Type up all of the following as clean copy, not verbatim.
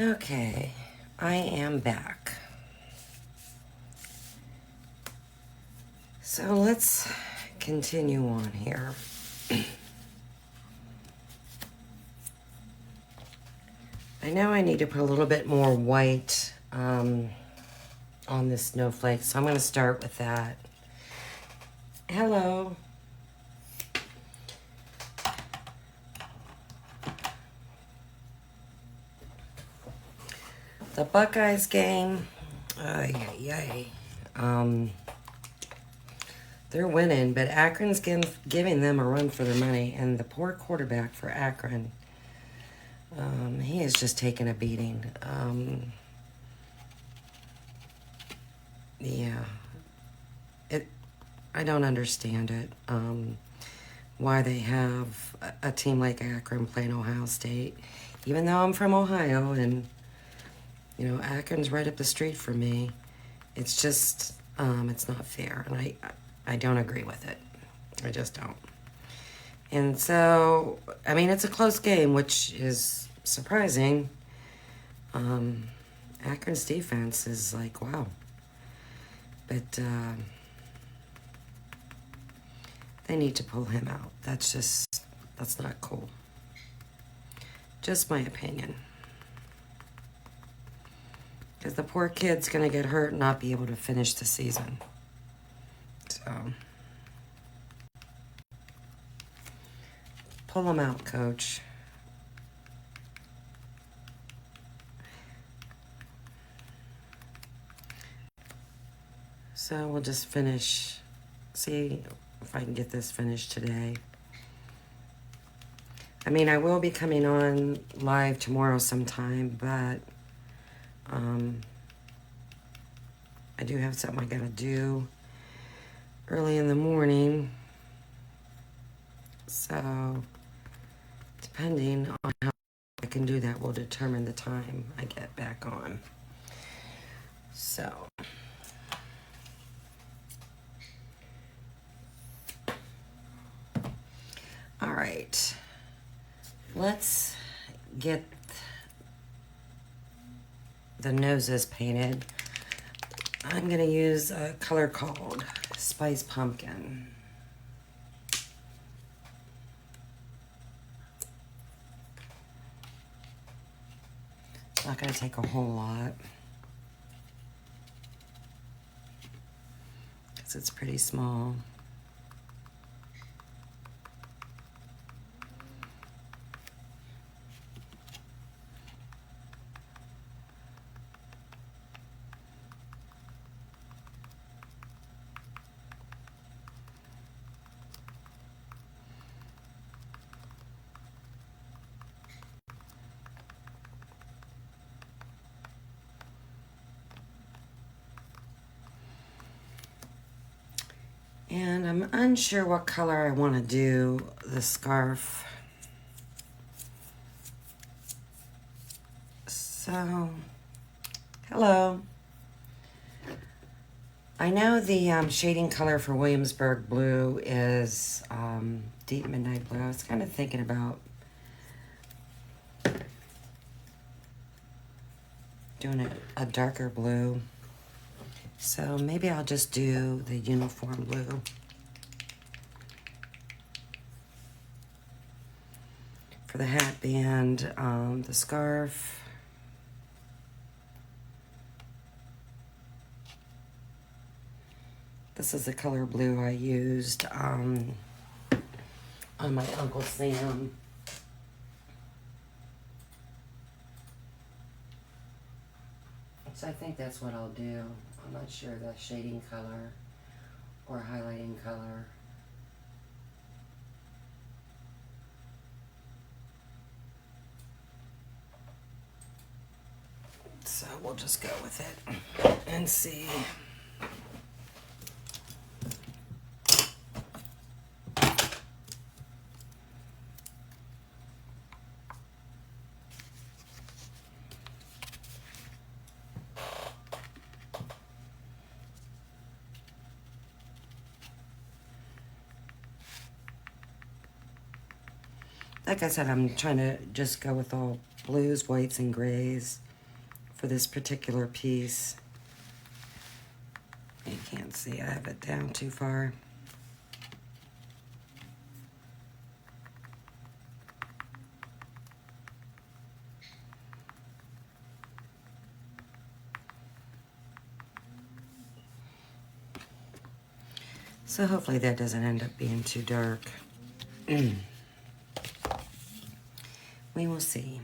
Okay, I am back. So let's continue on here. I know I need to put a little bit more white on this snowflake, so I'm going to start with that. Hello. The Buckeyes game, they're winning, but Akron's giving them a run for their money, and the poor quarterback for Akron, he is just taking a beating. I don't understand it. Why they have a team like Akron playing Ohio State, even though I'm from Ohio and Akron's right up the street from me. It's just it's not fair, and I don't agree with it. I just don't. And so, I mean, it's a close game, which is surprising. Akron's defense is like, wow. But they need to pull him out. That's not cool. Just my opinion. Because the poor kid's going to get hurt and not be able to finish the season. So, pull him out, coach. So we'll just finish, see if I can get this finished today. I mean, I will be coming on live tomorrow sometime, but I do have something I gotta do early in the morning. So, depending on how I can do that will determine the time I get back on. So, all right, let's get the noses painted. I'm gonna use a color called Spice Pumpkin. Not gonna take a whole lot because it's pretty small. And I'm unsure what color I want to do the scarf. So, hello. I know the shading color for Williamsburg blue is deep midnight blue. I was kind of thinking about doing a darker blue. So maybe I'll just do the uniform blue. For the hat band, the scarf. This is the color blue I used on my Uncle Sam. So I think that's what I'll do. I'm not sure the shading color or highlighting color. So we'll just go with it and see. Like I said, I'm trying to just go with all blues, whites, and grays. for this particular piece. You can't see, I have it down too far. So hopefully that doesn't end up being too dark. We will see.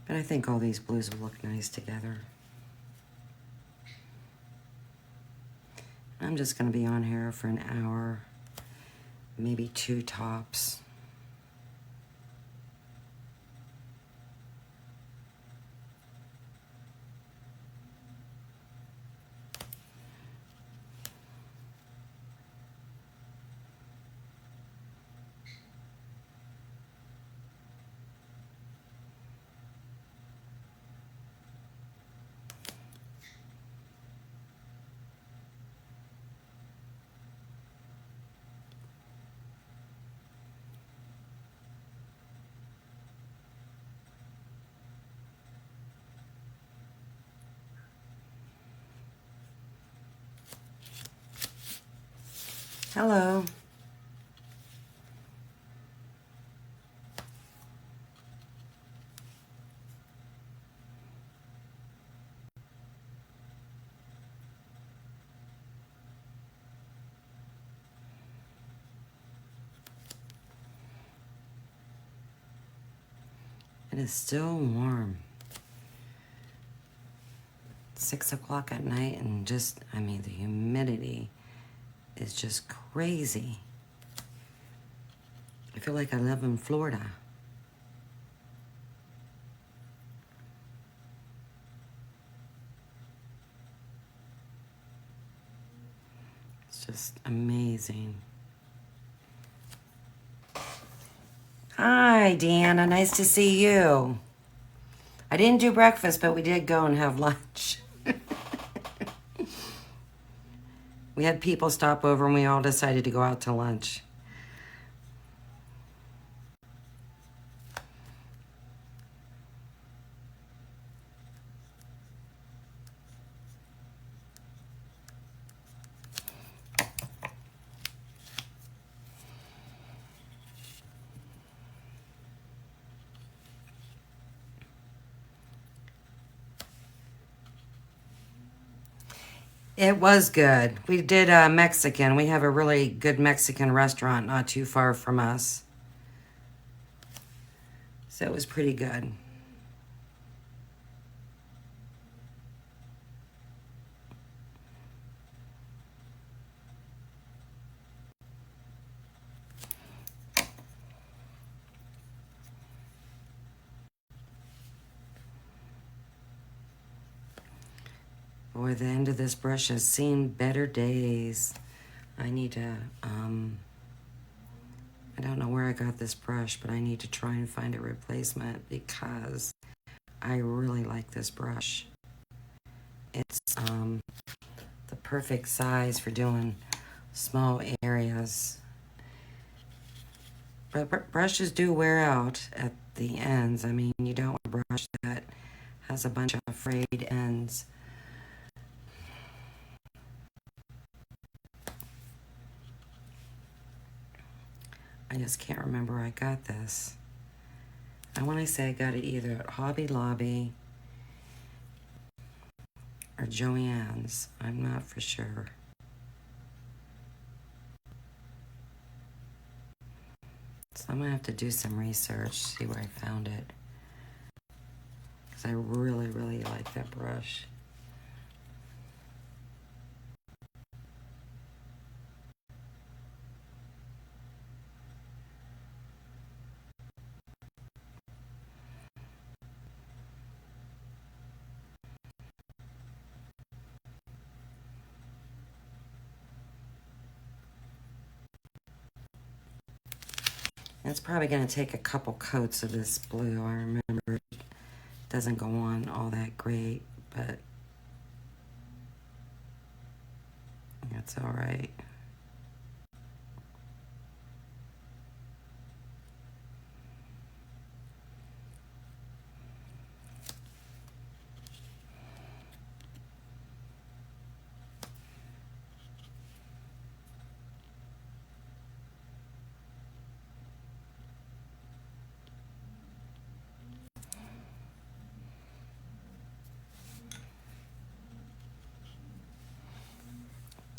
But I think all these blues will look nice together. I'm just going to be on here for an hour, maybe 2 tops. Hello. It is still warm. 6 o'clock at night, and just, I mean, the humidity is just crazy. I feel like I live in Florida. It's just amazing. Hi, Deanna. Nice to see you. I didn't do breakfast, but we did go and have lunch. We had people stop over and we all decided to go out to lunch. It was good. We did Mexican. We have a really good Mexican restaurant not too far from us. So it was pretty good. Boy, the end of this brush has seen better days. I need to, I don't know where I got this brush, but I need to try and find a replacement because I really like this brush. It's the perfect size for doing small areas. But brushes do wear out at the ends. I mean, you don't want a brush that has a bunch of frayed ends. I just can't remember where I got this. I want to say I got it either at Hobby Lobby or Joann's. I'm not for sure. So I'm going to have to do some research, see where I found it. because I really, really like that brush. It's probably going to take a couple coats of this blue. I remember it doesn't go on all that great, but it's all right.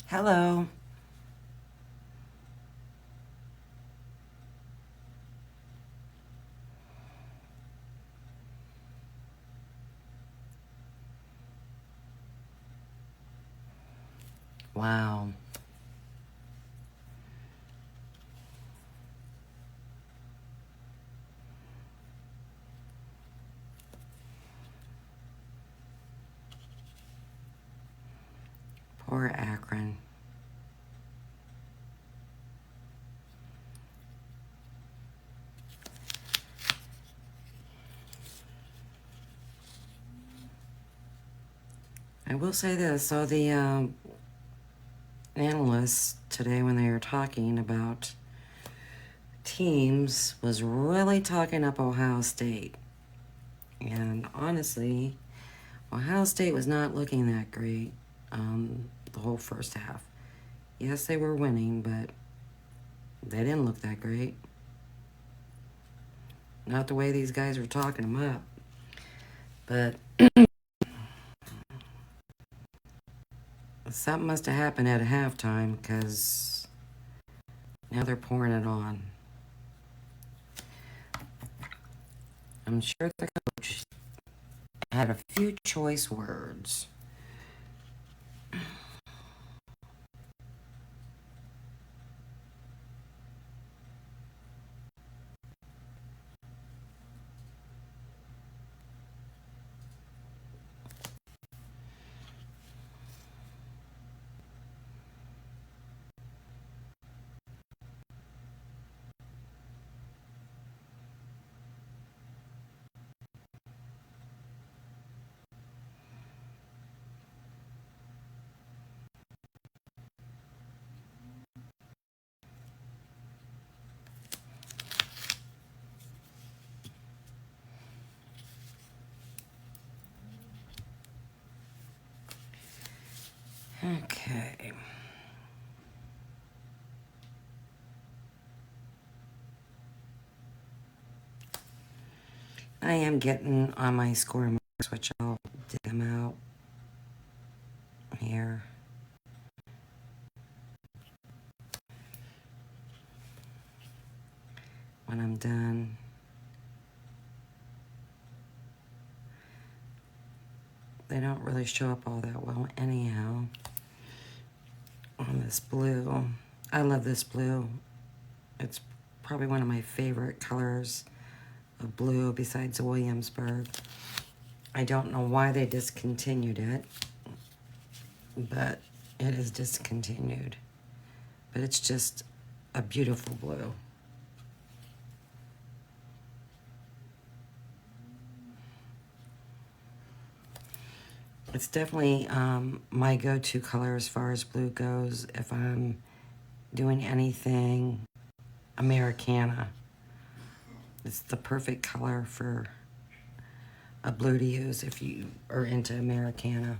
Hello. Wow. Poor Akron. I will say this, so the analysts today, when they were talking about teams, was really talking up Ohio State. And honestly, Ohio State was not looking that great the whole first half. Yes, they were winning, but they didn't look that great. Not the way these guys were talking them up. But something must have happened at halftime, because now they're pouring it on. I'm sure the coach had a few choice words. Okay. I am getting on my score marks, which I'll dig them out here. When I'm done. They don't really show up all that well anyhow. On this blue. I love this blue. It's probably one of my favorite colors of blue besides Williamsburg. I don't know why they discontinued it, but it is discontinued. But it's just a beautiful blue. It's definitely my go-to color as far as blue goes if I'm doing anything Americana. It's the perfect color for a blue to use if you are into Americana.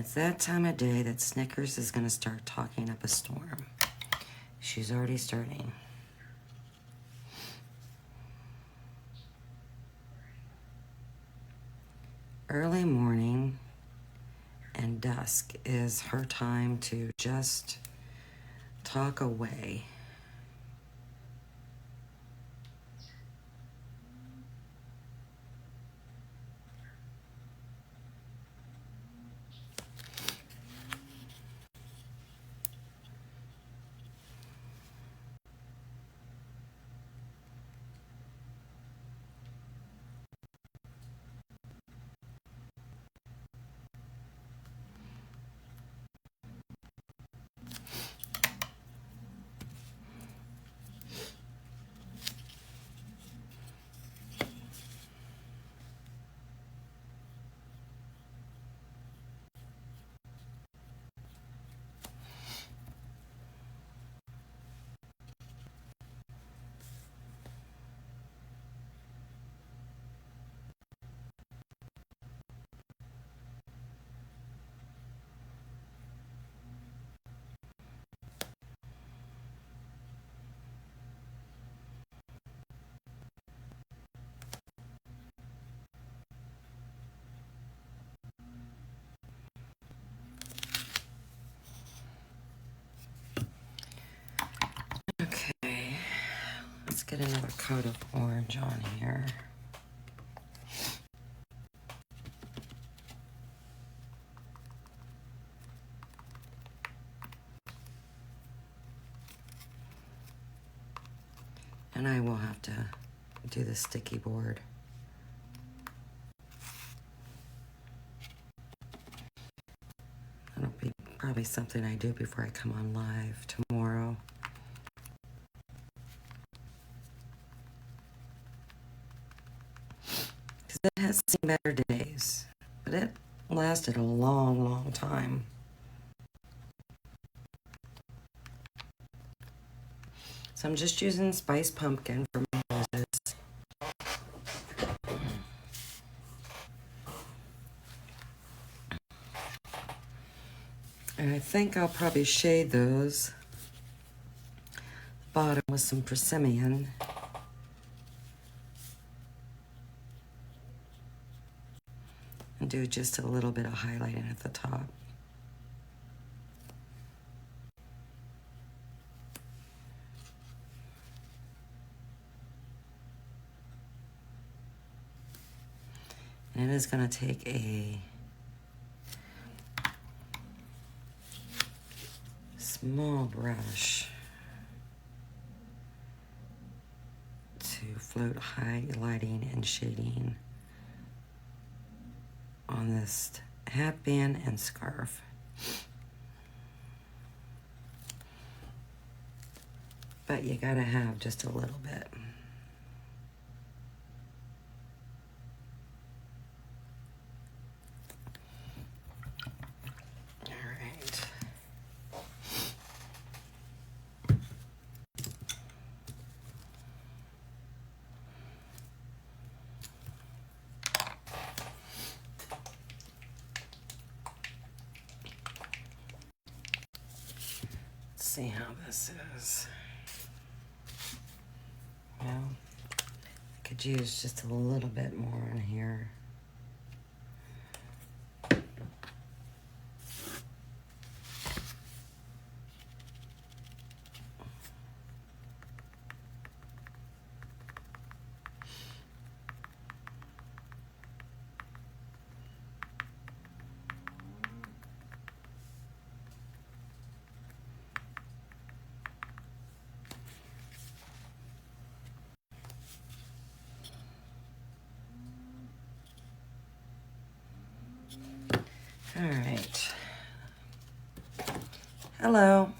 it's that time of day that Snickers is going to start talking up a storm. She's already starting. Early morning and dusk is her time to just talk away. Okay, let's get another coat of orange on here. And I will have to do the sticky board. That'll be probably something I do before I come on live tomorrow. Because it has seen better days, but it lasted a long, long time. So I'm just using spiced pumpkin for my roses. And I think I'll probably shade those bottom with some persimmon. And do just a little bit of highlighting at the top. And it is going to take a small brush to float highlighting and shading on this hatband and scarf. But you gotta have just a little bit. See how this is. Well, I could use just a little bit more in here. All right. Hello.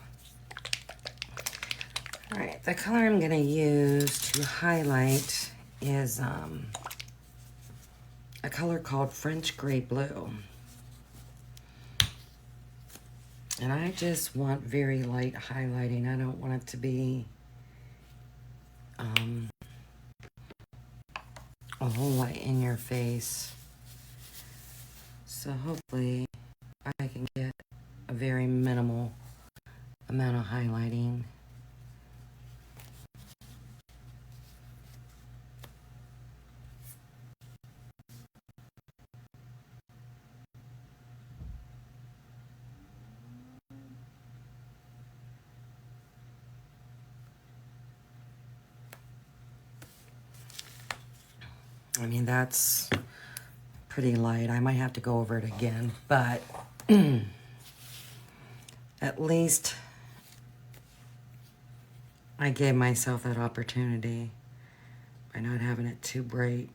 All right, the color I'm gonna use to highlight is a color called French Gray Blue. And I just want very light highlighting. I don't want it to be a whole lot in your face. So hopefully I can get a very minimal amount of highlighting. I mean, that's pretty light. I might have to go over it again, but at least I gave myself that opportunity by not having it too bright.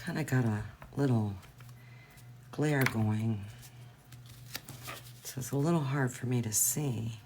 Kind of got a little glare going, so it's a little hard for me to see.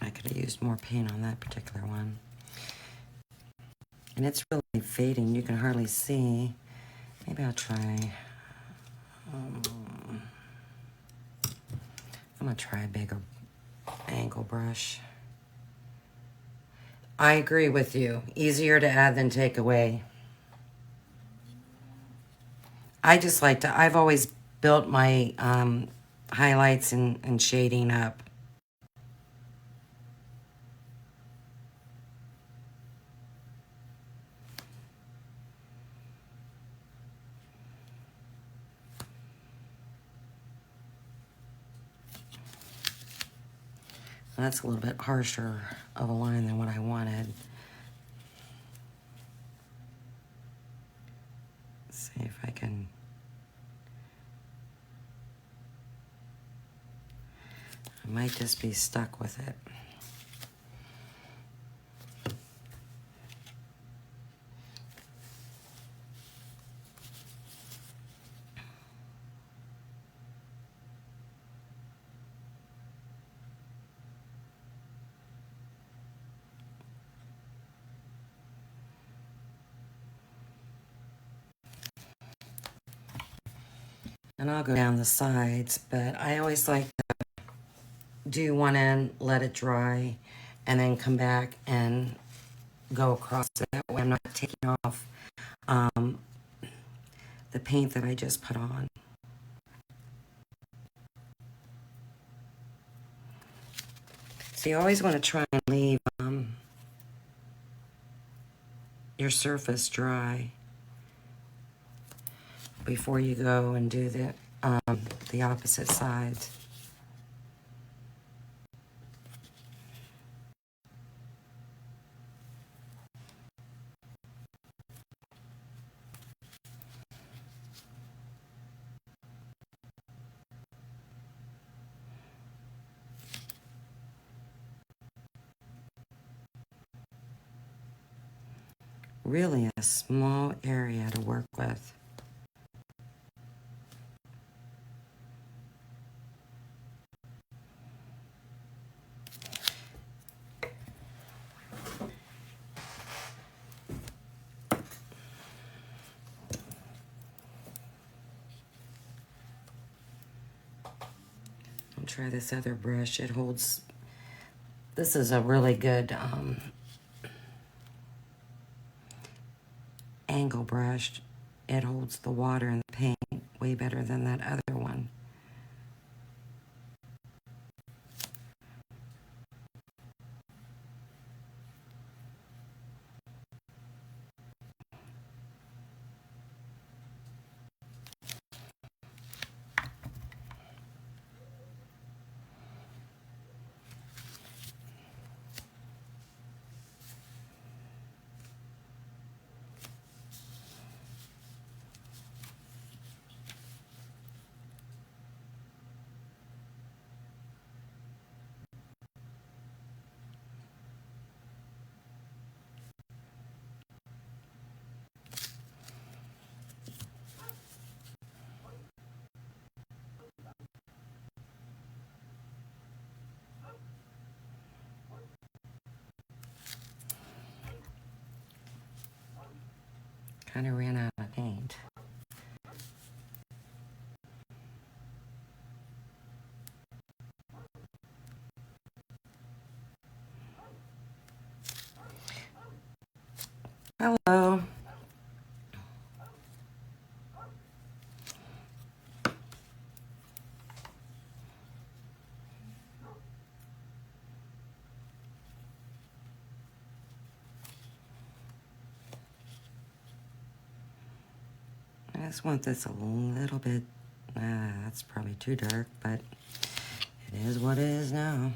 I could have used more paint on that particular one. And it's really fading. You can hardly see. Maybe I'll try. I'm going to try a bigger angle brush. I agree with you. Easier to add than take away. I just like to, I've always built my highlights and shading up. That's a little bit harsher of a line than what I wanted. Let's see if I can. I might just be stuck with it. And I'll go down the sides, but I always like to do one end, let it dry, and then come back and go across it. That way I'm not taking off the paint that I just put on. So you always want to try and leave your surface dry before you go and do the opposite sides. Really a small area to work with. I'll try this other brush. It holds This is a really good angle brush. It holds the water and the paint way better than that other one. Kind of ran out of paint. Hello. I just want this a little bit, that's probably too dark, but it is what it is now.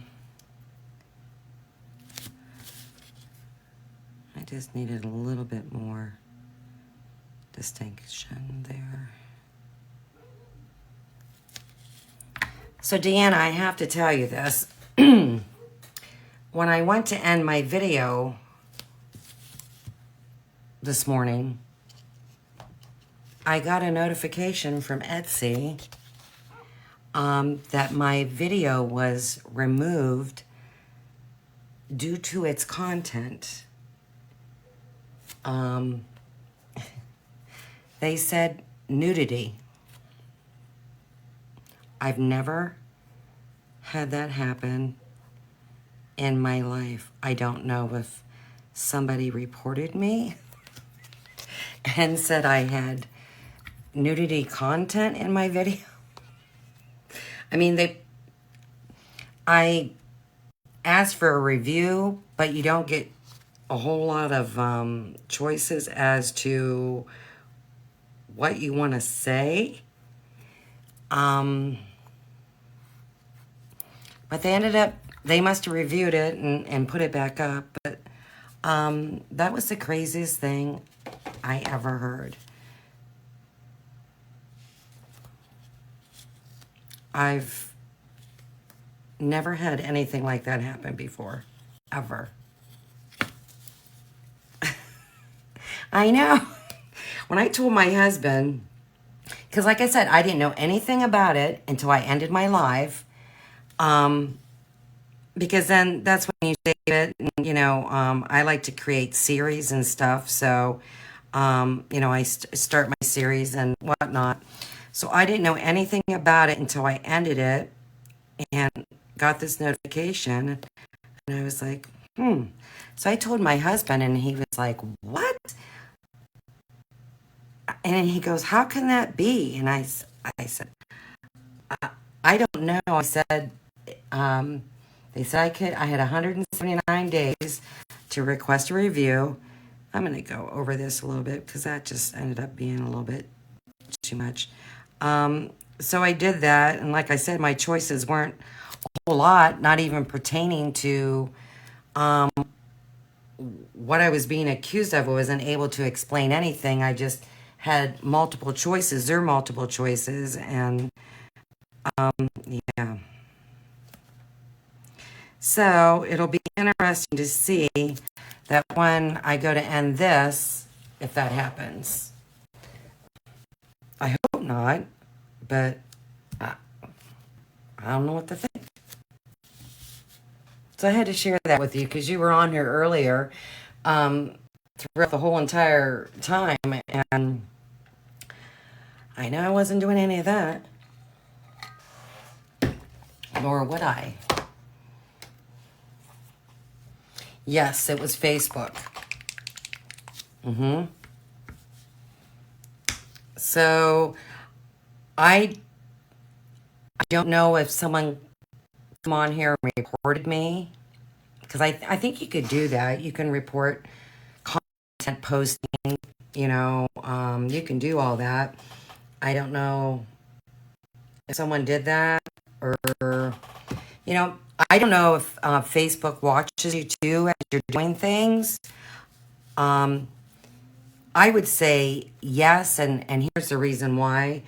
I just needed a little bit more distinction there. So Deanna, I have to tell you this. When I went to end my video this morning, I got a notification from Etsy that my video was removed due to its content. They said nudity. I've never had that happen in my life. I don't know if somebody reported me and said I had nudity content in my video. I mean, I asked for a review, but you don't get a whole lot of choices as to what you want to say. But they must have reviewed it and put it back up. But that was the craziest thing I ever heard. I've never had anything like that happen before, ever. I know. When I told my husband, because like I said, I didn't know anything about it until I ended my live. Because then that's when you save it. And, I like to create series and stuff. So, I start my series and whatnot. So I didn't know anything about it until I ended it and got this notification. And I was like, So I told my husband and he was like, what? And he goes, how can that be? And I said, I don't know. I said, they said I had 179 days to request a review. I'm going to go over this a little bit because that just ended up being a little bit too much. So I did that. And like I said, my choices weren't a whole lot, not even pertaining to what I was being accused of. I wasn't able to explain anything. I just had multiple choices. There are multiple choices. And yeah. So it'll be interesting to see that when I go to end this, if that happens. I hope not, but I don't know what to think. So I had to share that with you because you were on here earlier throughout the whole entire time, and I know I wasn't doing any of that. Nor would I. Yes, it was Facebook. So I don't know if someone come on here and reported me, because I think you could do that. You can report content posting, you can do all that. I don't know if someone did that, or, you know, I don't know if Facebook watches you too as you're doing things. Um, I would say yes, and here's the reason why.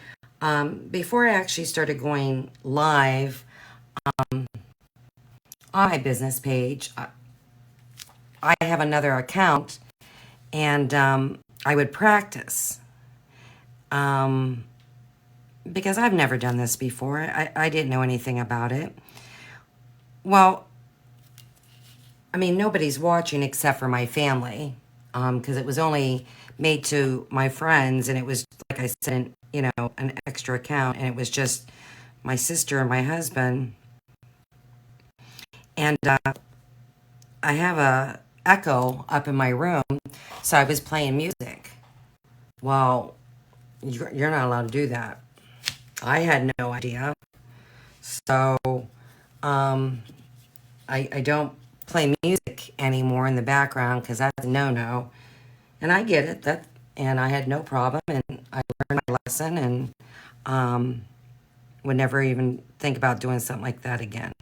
Before I actually started going live on my business page, I have another account, and I would practice because I've never done this before. I didn't know anything about it. Well, I mean, nobody's watching except for my family, because it was only made to my friends, and it was, like I said, an extra account, and it was just my sister and my husband. And I have a echo up in my room, so I was playing music. Well, you're not allowed to do that. I had no idea. So, I don't play music anymore in the background because that's a no-no. And I get it, and I had no problem, and I learned my lesson, and would never even think about doing something like that again.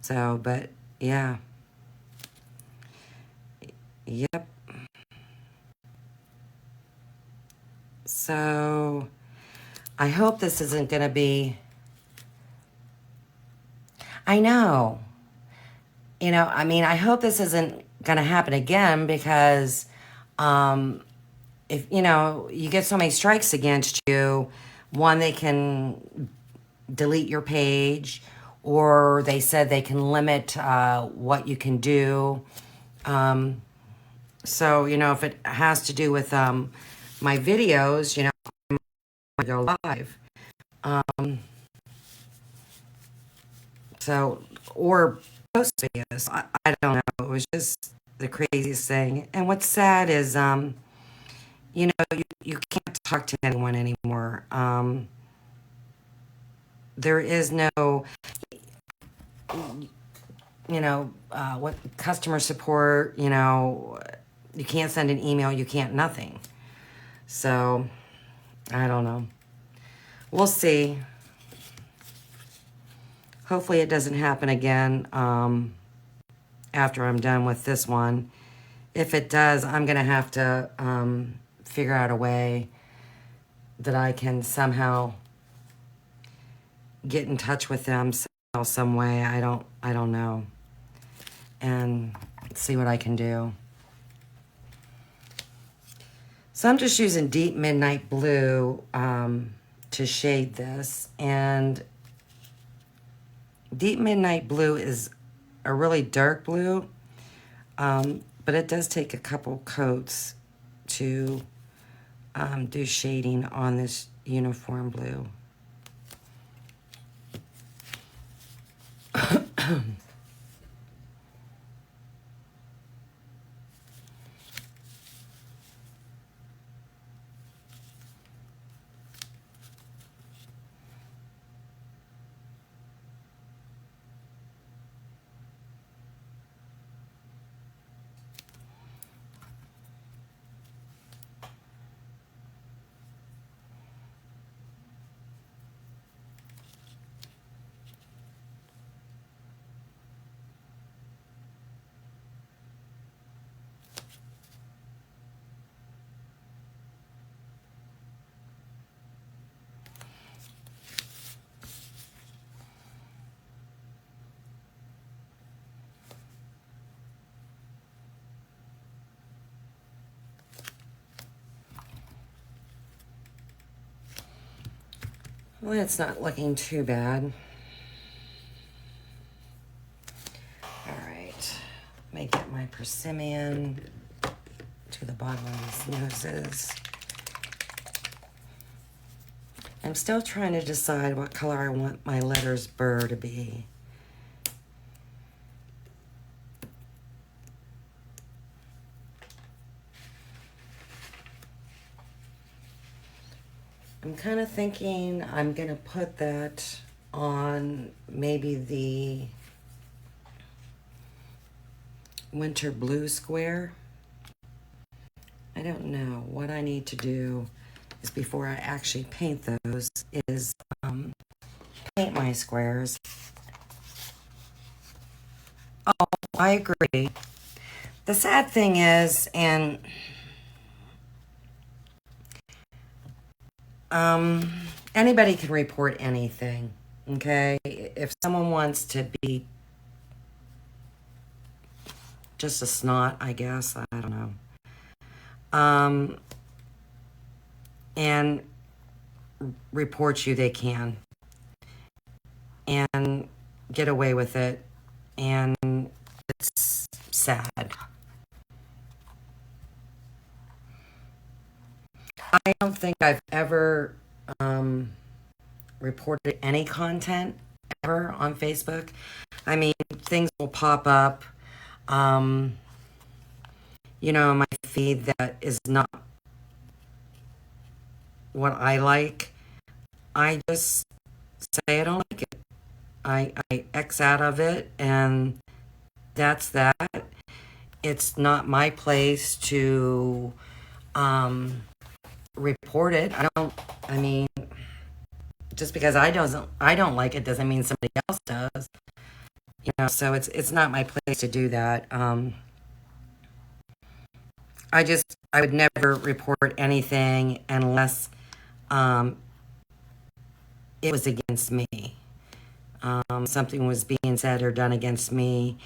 So, but yeah. Yep. So, I hope this isn't going to be... I know. I mean, I hope this isn't going to happen again, because if, you get so many strikes against you, one, they can delete your page, or they said they can limit what you can do. So, if it has to do with my videos, I might go live. So, or post videos. I don't know. It was just the craziest thing. And what's sad is, you can't talk to anyone anymore. There is no, what customer support, you can't send an email, you can't nothing. So, I don't know. We'll see. Hopefully it doesn't happen again after I'm done with this one. If it does, I'm going to have to figure out a way that I can somehow get in touch with them somehow, some way. I don't know. And see what I can do. So I'm just using Deep Midnight Blue to shade this. And Deep Midnight Blue is a really dark blue, but it does take a couple coats to do shading on this uniform blue. Well, it's not looking too bad. All right. Let me get my persimmon to the bottom of these noses. I'm still trying to decide what color I want my letters burr to be. I'm kind of thinking I'm going to put that on maybe the winter blue square. I don't know. What I need to do is, before I actually paint those, is paint my squares. Oh, I agree. The sad thing is, and anybody can report anything, okay? If someone wants to be just a snot, I guess, I don't know. And report you, they can. And get away with it. And it's sad. I don't think I've ever reported any content ever on Facebook. I mean, things will pop up, in my feed that is not what I like. I just say I don't like it. I X out of it, and that's that. It's not my place to report it. I mean, just because I don't like it doesn't mean somebody else does. So it's not my place to do that. I would never report anything unless it was against me. Something was being said or done against me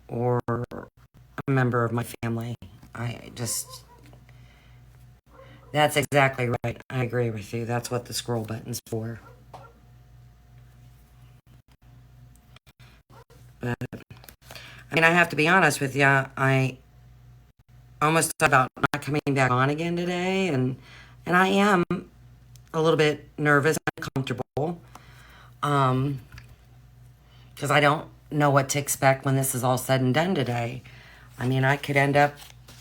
or a member of my family. That's exactly right. I agree with you. That's what the scroll button's for. But, I mean, I have to be honest with you. I almost thought about not coming back on again today, and I am a little bit nervous and uncomfortable. Because I don't know what to expect when this is all said and done today. I mean, I could end up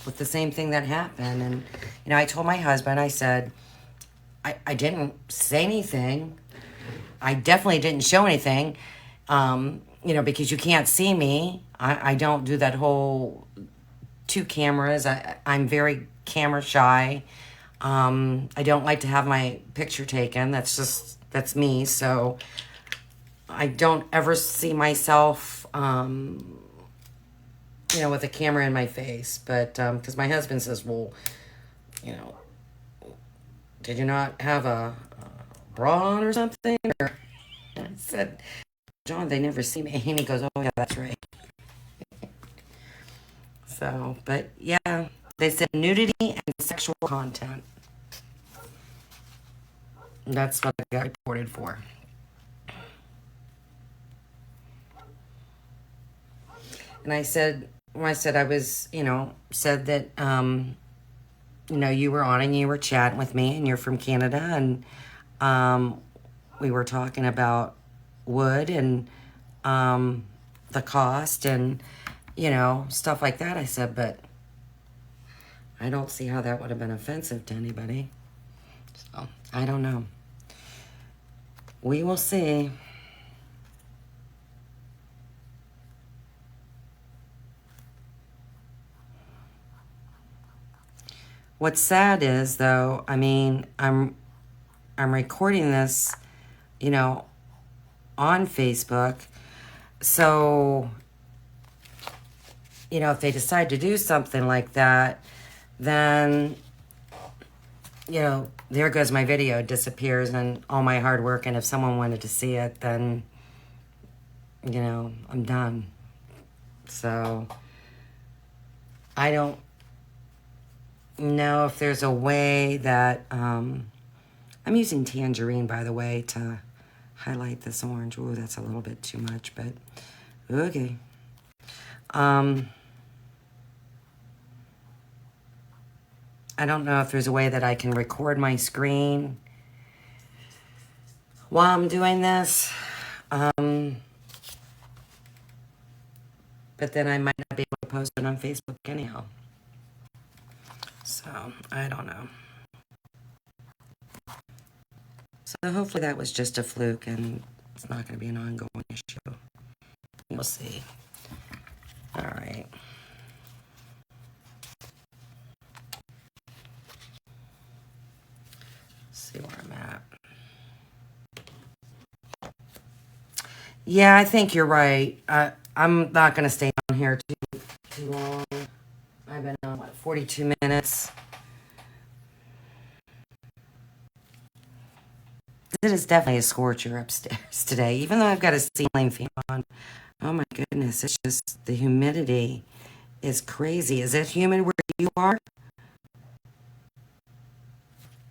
with the same thing that happened. And, I told my husband, I said, I didn't say anything. I definitely didn't show anything, because you can't see me. I don't do that whole two cameras. I'm very camera shy. I don't like to have my picture taken. That's me. So I don't ever see myself, with a camera in my face. But because my husband says, well, did you not have a bra on or something? Or I said, John, they never see me. And he goes, oh, yeah, that's right. So, but yeah, they said nudity and sexual content. That's what I got reported for. And I said, when I said I was, said that, you were on and you were chatting with me and you're from Canada and we were talking about wood and the cost and, stuff like that. I said, but I don't see how that would have been offensive to anybody. So, I don't know. We will see. What's sad is, though, I mean, I'm recording this, on Facebook. So, if they decide to do something like that, then, there goes my video. It disappears and all my hard work. And if someone wanted to see it, then, I'm done. So, I don't know if there's a way that, I'm using tangerine, by the way, to highlight this orange. Ooh, that's a little bit too much, but okay. I don't know if there's a way that I can record my screen while I'm doing this. But then I might not be able to post it on Facebook anyhow. So, I don't know. So hopefully that was just a fluke and it's not going to be an ongoing issue. We'll see. All right. Let's see where I'm at. Yeah, I think you're right. I'm not going to stay on here too long. I've been on, 42 minutes. It is definitely a scorcher upstairs today, even though I've got a ceiling fan on. Oh my goodness, it's just the humidity is crazy. Is it humid where you are?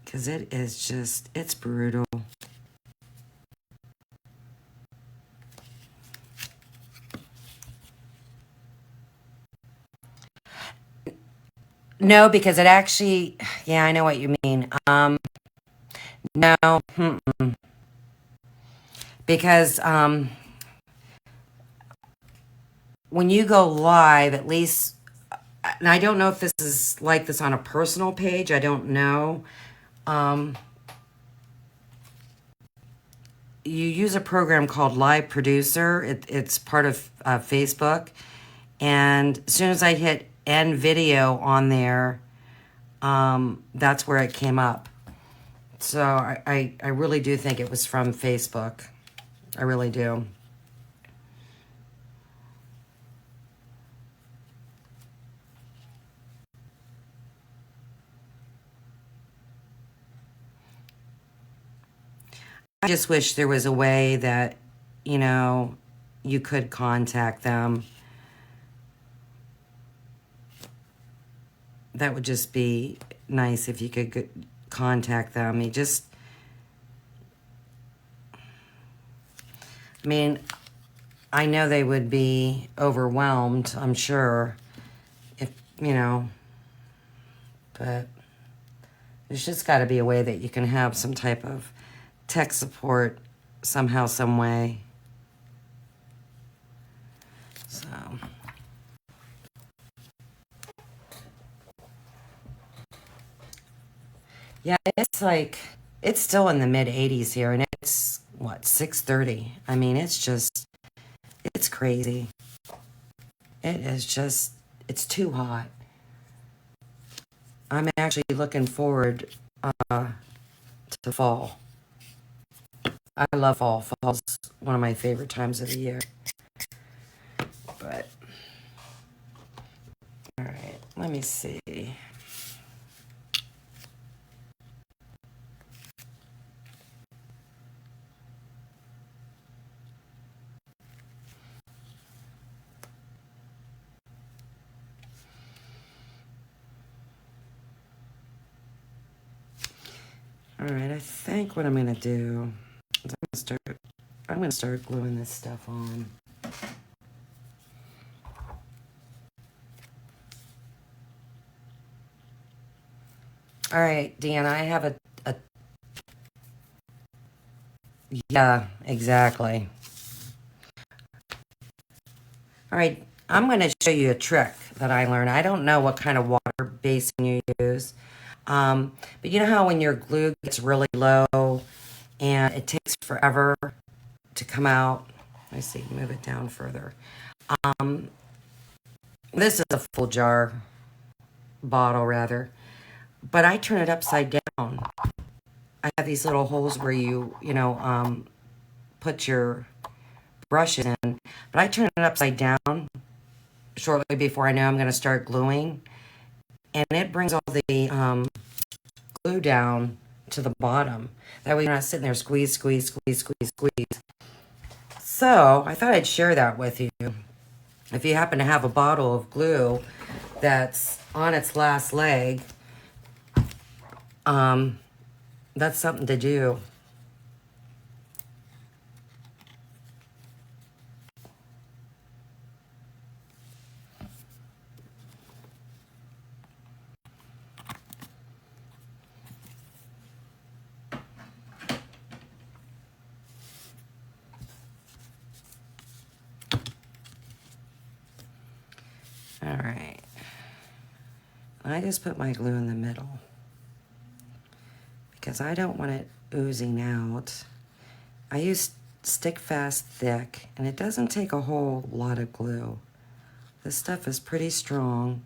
Because it is just, it's brutal. No, because it actually, yeah, I know what you mean. No, because when you go live, at least, and I don't know if this is like this on a personal page, I don't know. You use a program called Live Producer. It's part of Facebook. And as soon as I hit end video on there, that's where it came up. So I really do think it was from Facebook. I really do. I just wish there was a way that, you know, you could contact them. That would just be nice if you could contact them. You just, I mean, I know they would be overwhelmed, I'm sure, if, you know, but there's just got to be a way that you can have some type of tech support somehow, some way. So, yeah, it's like, it's still in the mid 80s here, and it's, what, 6:30? I mean, it's just, it's crazy. It is just, it's too hot. I'm actually looking forward to fall. I love fall. Fall's one of my favorite times of the year. But, all right, let me see. All right, I think what I'm gonna do is I'm gonna start gluing this stuff on. All right, Deanna, I have a yeah, exactly. All right, I'm going to show you a trick that I learned. I don't know what kind of water basin you use, but you know how when your glue gets really low and it takes forever to come out? Let me see, move it down further. This is a full jar, bottle rather, but I turn it upside down. I have these little holes where you put your brushes in, but I turn it upside down shortly before I know I'm going to start gluing, and it brings all the glue down to the bottom. That way you're not sitting there squeeze, squeeze, squeeze, squeeze, squeeze. So I thought I'd share that with you. If you happen to have a bottle of glue that's on its last leg, that's something to do. All right. I just put my glue in the middle because I don't want it oozing out. I use Stick Fast Thick, and it doesn't take a whole lot of glue. This stuff is pretty strong.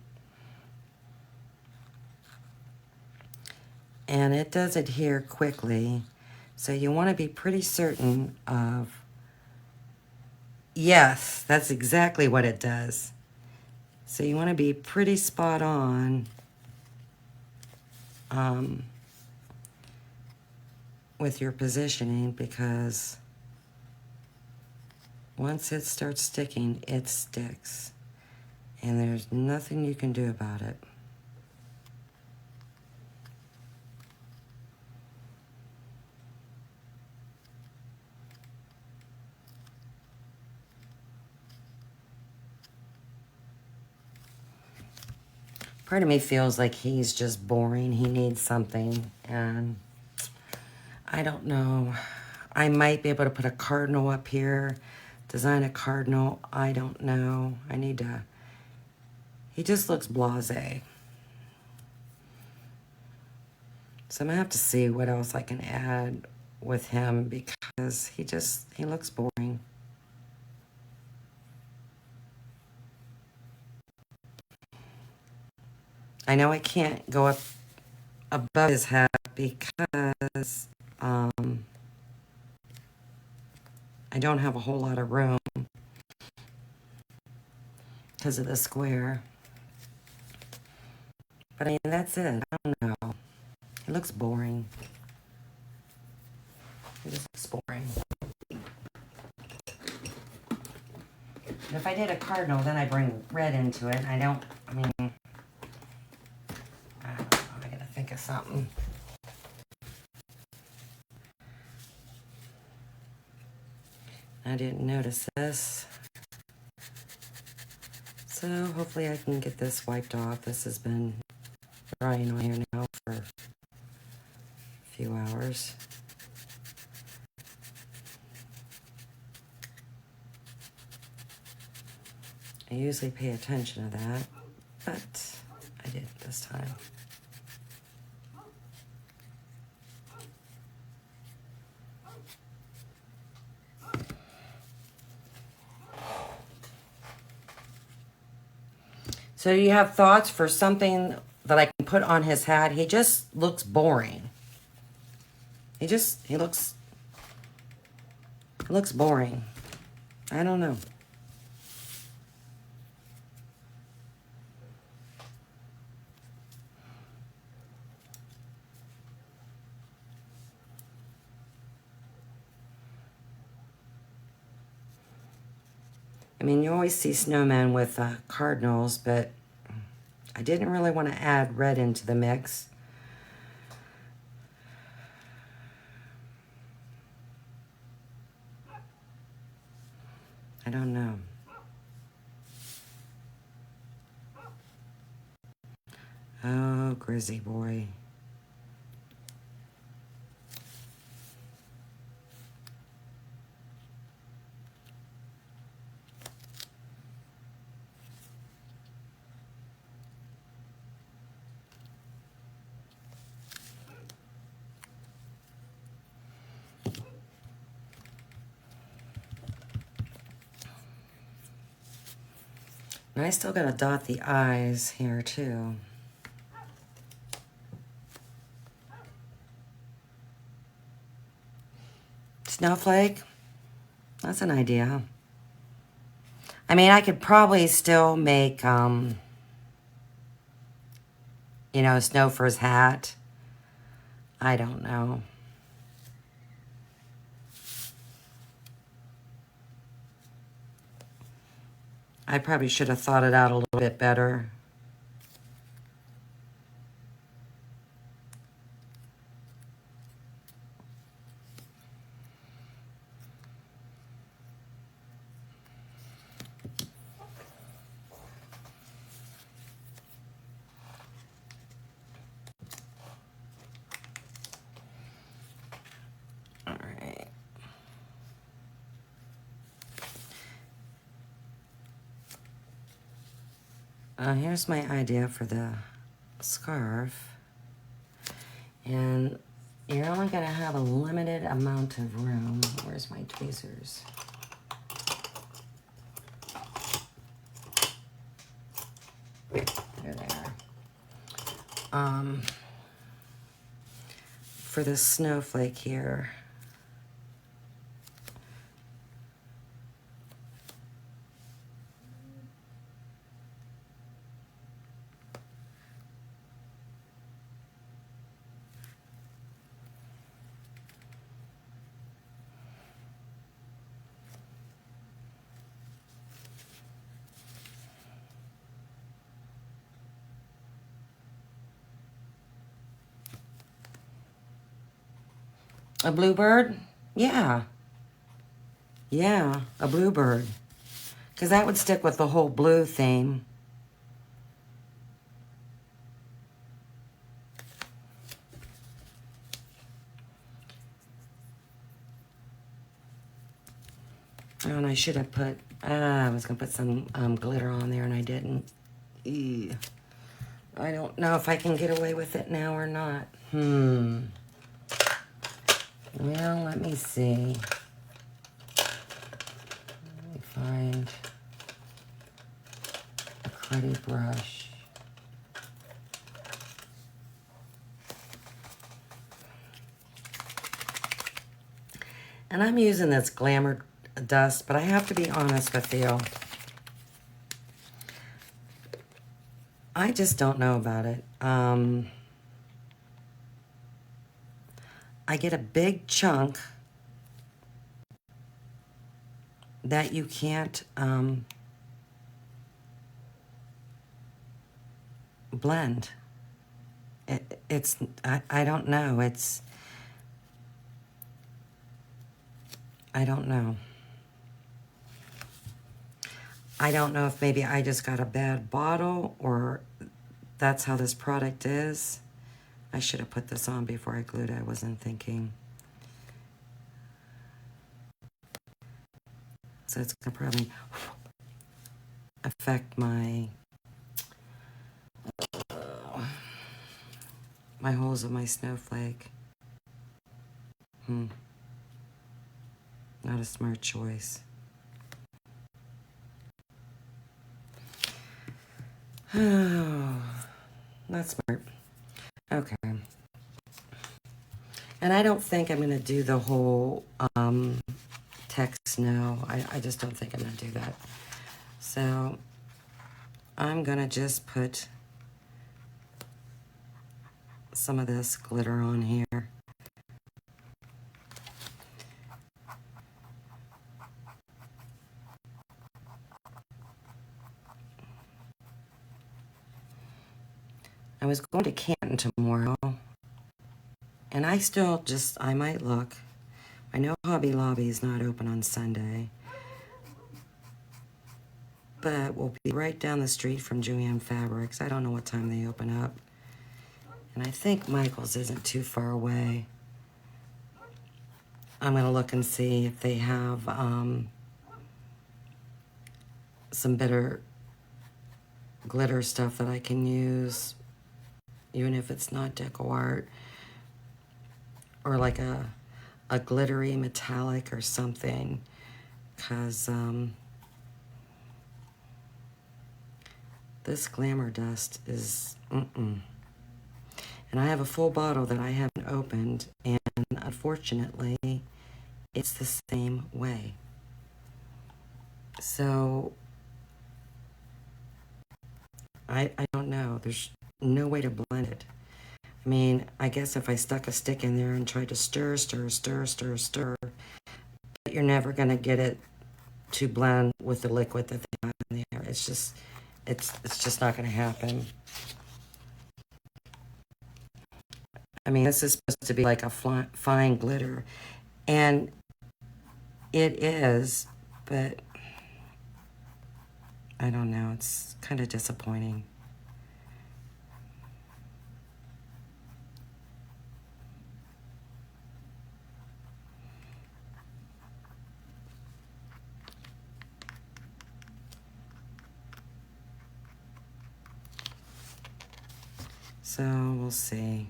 And it does adhere quickly. So you want to be pretty certain of, yes, that's exactly what it does. So you want to be pretty spot on with your positioning, because once it starts sticking, it sticks. And there's nothing you can do about it. Part of me feels like he's just boring. He needs something, and I don't know. I might be able to put a cardinal up here, design a cardinal. I don't know. I need to. He just looks blasé. So I'm gonna have to see what else I can add with him, because he looks boring. I know I can't go up above his head because I don't have a whole lot of room because of the square. But I mean, that's it. I don't know. It looks boring. It just looks boring. And if I did a cardinal, then I bring red into it. I don't know. I gotta think of something. I didn't notice this. So hopefully I can get this wiped off. This has been drying on here now for a few hours. I usually pay attention to that, but I didn't this time. So you have thoughts for something that I can put on his hat? He just looks boring. He looks boring. I don't know. I mean, you always see snowmen with cardinals, but I didn't really want to add red into the mix. I don't know. Oh, Grizzy boy. And I still gotta dot the I's here too. Snowflake? That's an idea. I mean, I could probably still make, snow for his hat. I don't know. I probably should have thought it out a little bit better. All right. Here's my idea for the scarf. And You're only going to have a limited amount of room. Where's my tweezers? There they are. For this snowflake here, a bluebird? Yeah. Yeah, a bluebird. Because that would stick with the whole blue theme. Oh, and I should have put, I was going to put some glitter on there and I didn't. Ew. I don't know if I can get away with it now or not. Well, let me see. Let me find a cruddy brush. And I'm using this Glamour Dust, but I have to be honest with you. I just don't know about it. I get a big chunk that you can't blend. I don't know. I don't know. I don't know if maybe I just got a bad bottle or that's how this product is. I should have put this on before I glued it. I wasn't thinking. So it's going to probably affect my my holes of my snowflake. Not a smart choice. Oh, not smart. Okay. And I don't think I'm going to do the whole text snow. I just don't think I'm going to do that. So I'm going to just put some of this glitter on here. I was going to Canton tomorrow, and I might look. I know Hobby Lobby is not open on Sunday, but we'll be right down the street from Julienne Fabrics. I don't know what time they open up. And I think Michael's isn't too far away. I'm going to look and see if they have some better glitter stuff that I can use, even if it's not deco art, or like a glittery metallic or something, because this Glamour Dust is And I have a full bottle that I haven't opened, and unfortunately it's the same way. So I don't know. There's no way to blend it. I mean, I guess if I stuck a stick in there and tried to stir, but you're never going to get it to blend with the liquid that they have in there. It's just not going to happen. I mean, this is supposed to be like a fine glitter, and it is, but I don't know. It's kind of disappointing. So we'll see.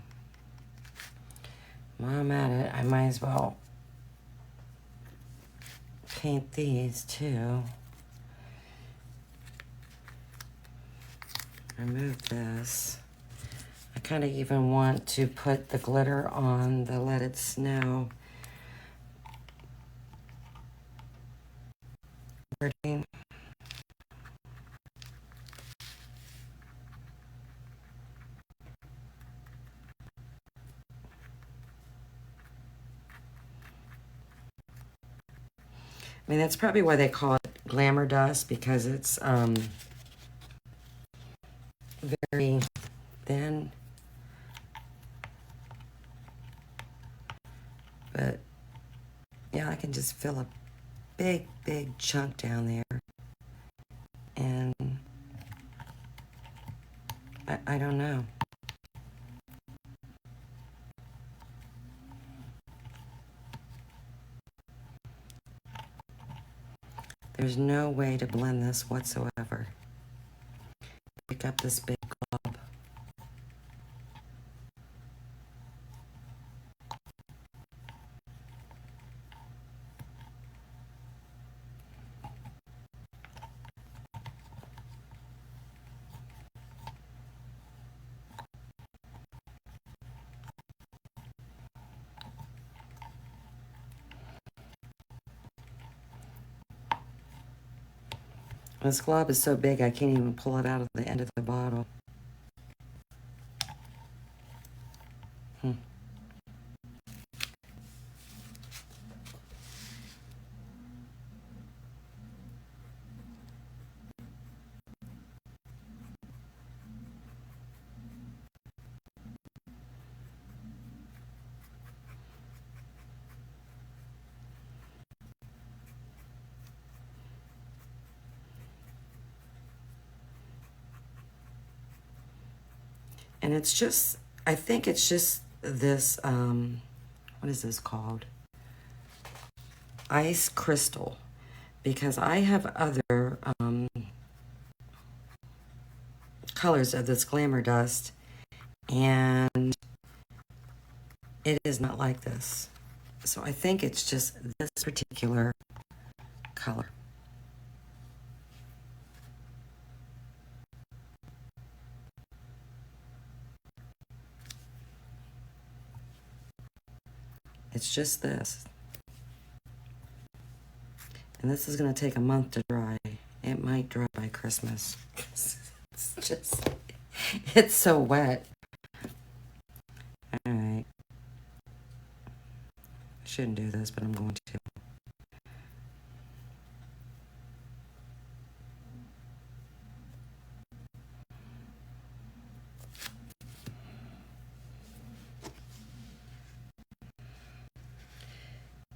While I'm at it, I might as well paint these too. Remove this. I kind of even want to put the glitter on the Let It Snow. Wording. I mean, that's probably why they call it glamour dust, because it's very thin. But yeah, I can just fill a big, big chunk down there. And I don't know. There's no way to blend this whatsoever. Pick up this big glob. This glob is so big I can't even pull it out of the end of the bottle. And it's just, I think it's just this, what is this called? Ice crystal. Because I have other colors of this glamour dust, and it is not like this. So I think it's just this particular color. It's just this. And this is going to take a month to dry. It might dry by Christmas. It's just, it's so wet. All right. I shouldn't do this, but I'm going to.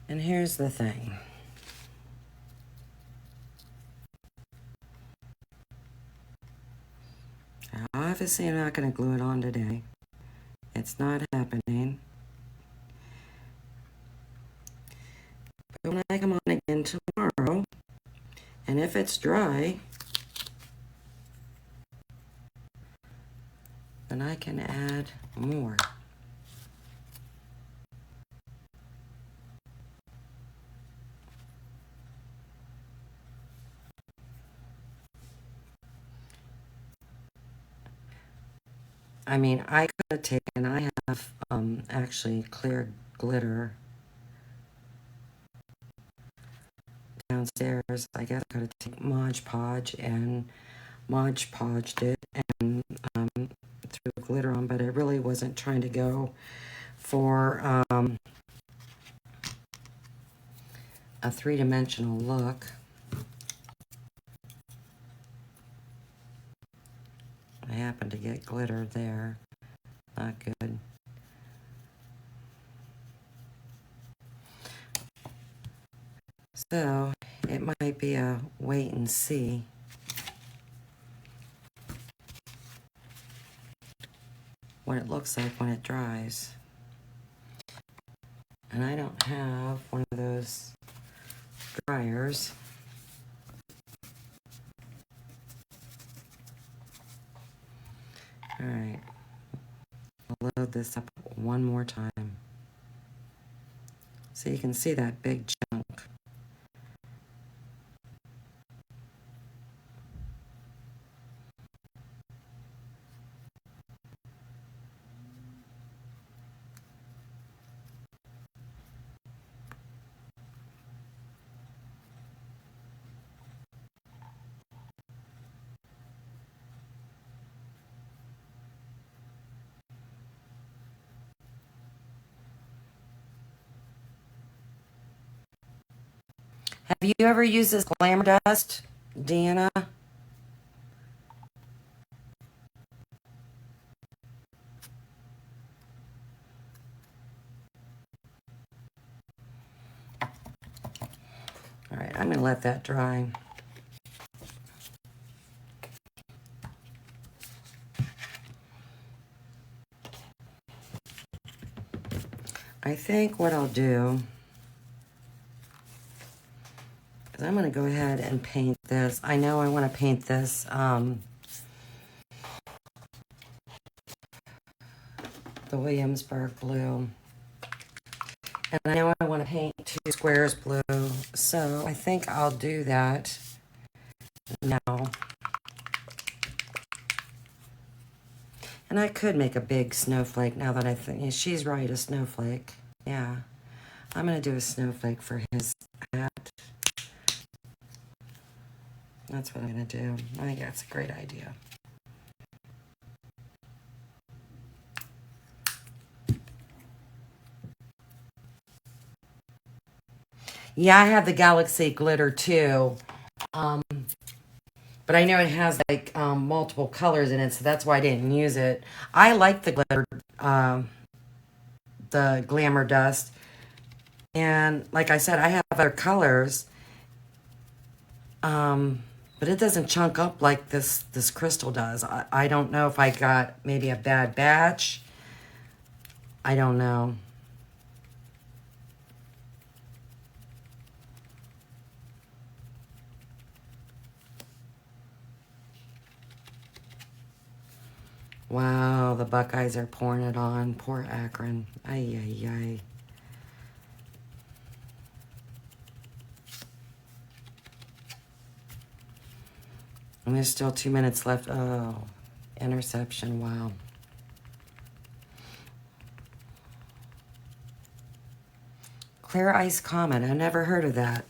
And here's the thing. Obviously, I'm not going to glue it on today. It's not happening. But when I come on again tomorrow, and if it's dry, then I can add more. I mean, I could have taken, I have actually clear glitter downstairs. I guess I could have taken Mod Podge and Mod Podged it and threw glitter on, but I really wasn't trying to go for a three-dimensional look. I happened to get glitter there. Not good. So it might be a wait and see. What it looks like when it dries. And I don't have one of those dryers. All right, I'll load this up one more time. So you can see that big chunk. Have you ever used this glamour dust, Deanna? All right, I'm gonna let that dry. I think what I'll do is I'm gonna go ahead and paint this. I know I wanna paint this the Williamsburg blue. And I know I want to paint 2 squares blue, so I think I'll do that now. And I could make a big snowflake now that I think, yeah, she's right, a snowflake. Yeah, I'm going to do a snowflake for his hat. That's what I'm going to do. I think that's a great idea. Yeah, I have the Galaxy glitter too. But I know it has like multiple colors in it, so that's why I didn't use it. I like the glitter, the glamour dust. And like I said, I have other colors. But it doesn't chunk up like this crystal does. I don't know if I got maybe a bad batch. I don't know. Wow, the Buckeyes are pouring it on. Poor Akron. Ay, ay, ay. And there's still 2 minutes left. Oh, interception. Wow. Clear Ice Comet. I never heard of that.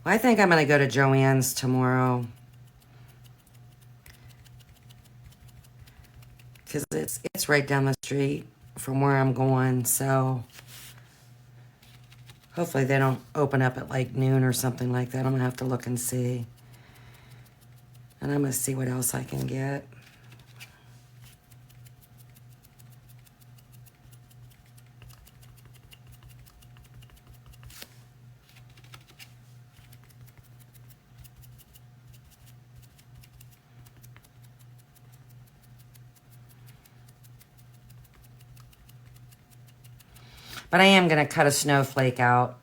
Well, I think I'm going to go to Joann's tomorrow. Because it's right down the street from where I'm going, so hopefully they don't open up at like noon or something like that. I'm gonna have to look and see. And I'm gonna see what else I can get. But I am gonna cut a snowflake out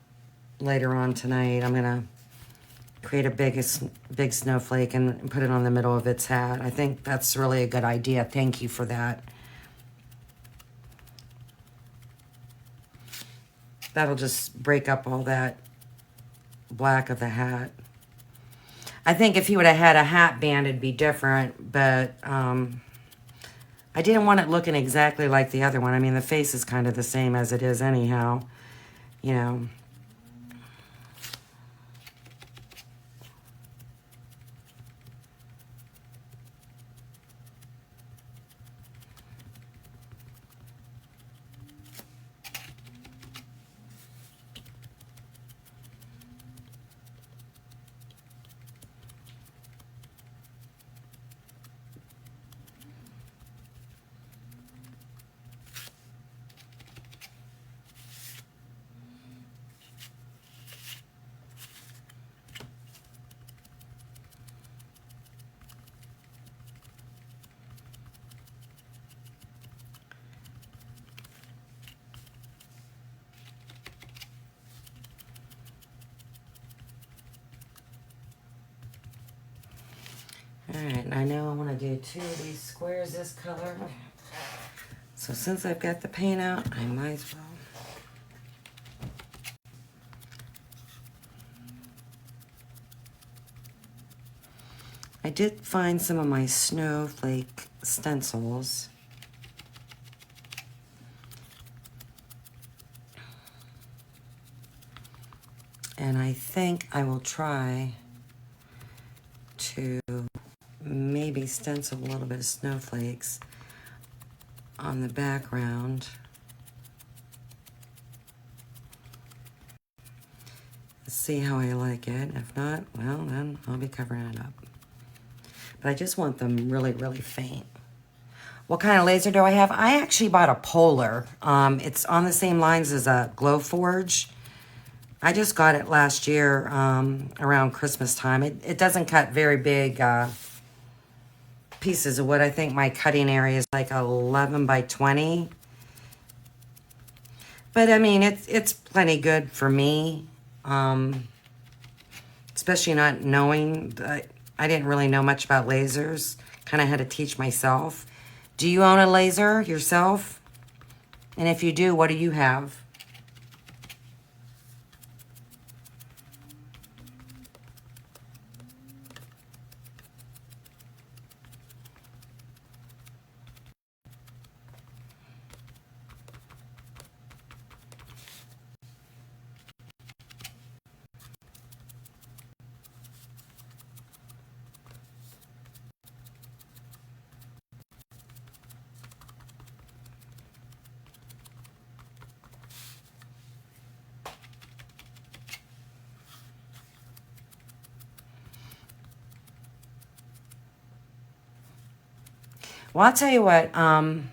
later on tonight. I'm gonna create a big snowflake and put it on the middle of its hat. I think that's really a good idea. Thank you for that. That'll just break up all that black of the hat. I think if he would have had a hat band, it'd be different, but I didn't want it looking exactly like the other one. I mean, the face is kind of the same as it is anyhow, you know. Alright, and I know I want to do 2 of these squares this color. So since I've got the paint out, I might as well. did find some of my snowflake stencils. And I think I will try to maybe stencil a little bit of snowflakes on the background. See how I like it. If not, well, then I'll be covering it up. But I just want them really, really faint. What kind of laser do I have? I actually bought a Polar. It's on the same lines as a Glowforge. I just got it last year around Christmas time. It doesn't cut very big pieces of wood. I think my cutting area is like 11 by 20. But I mean, it's plenty good for me. Especially not knowing. I didn't really know much about lasers. Kind of had to teach myself. Do you own a laser yourself? And if you do, what do you have? Well, I'll tell you what, I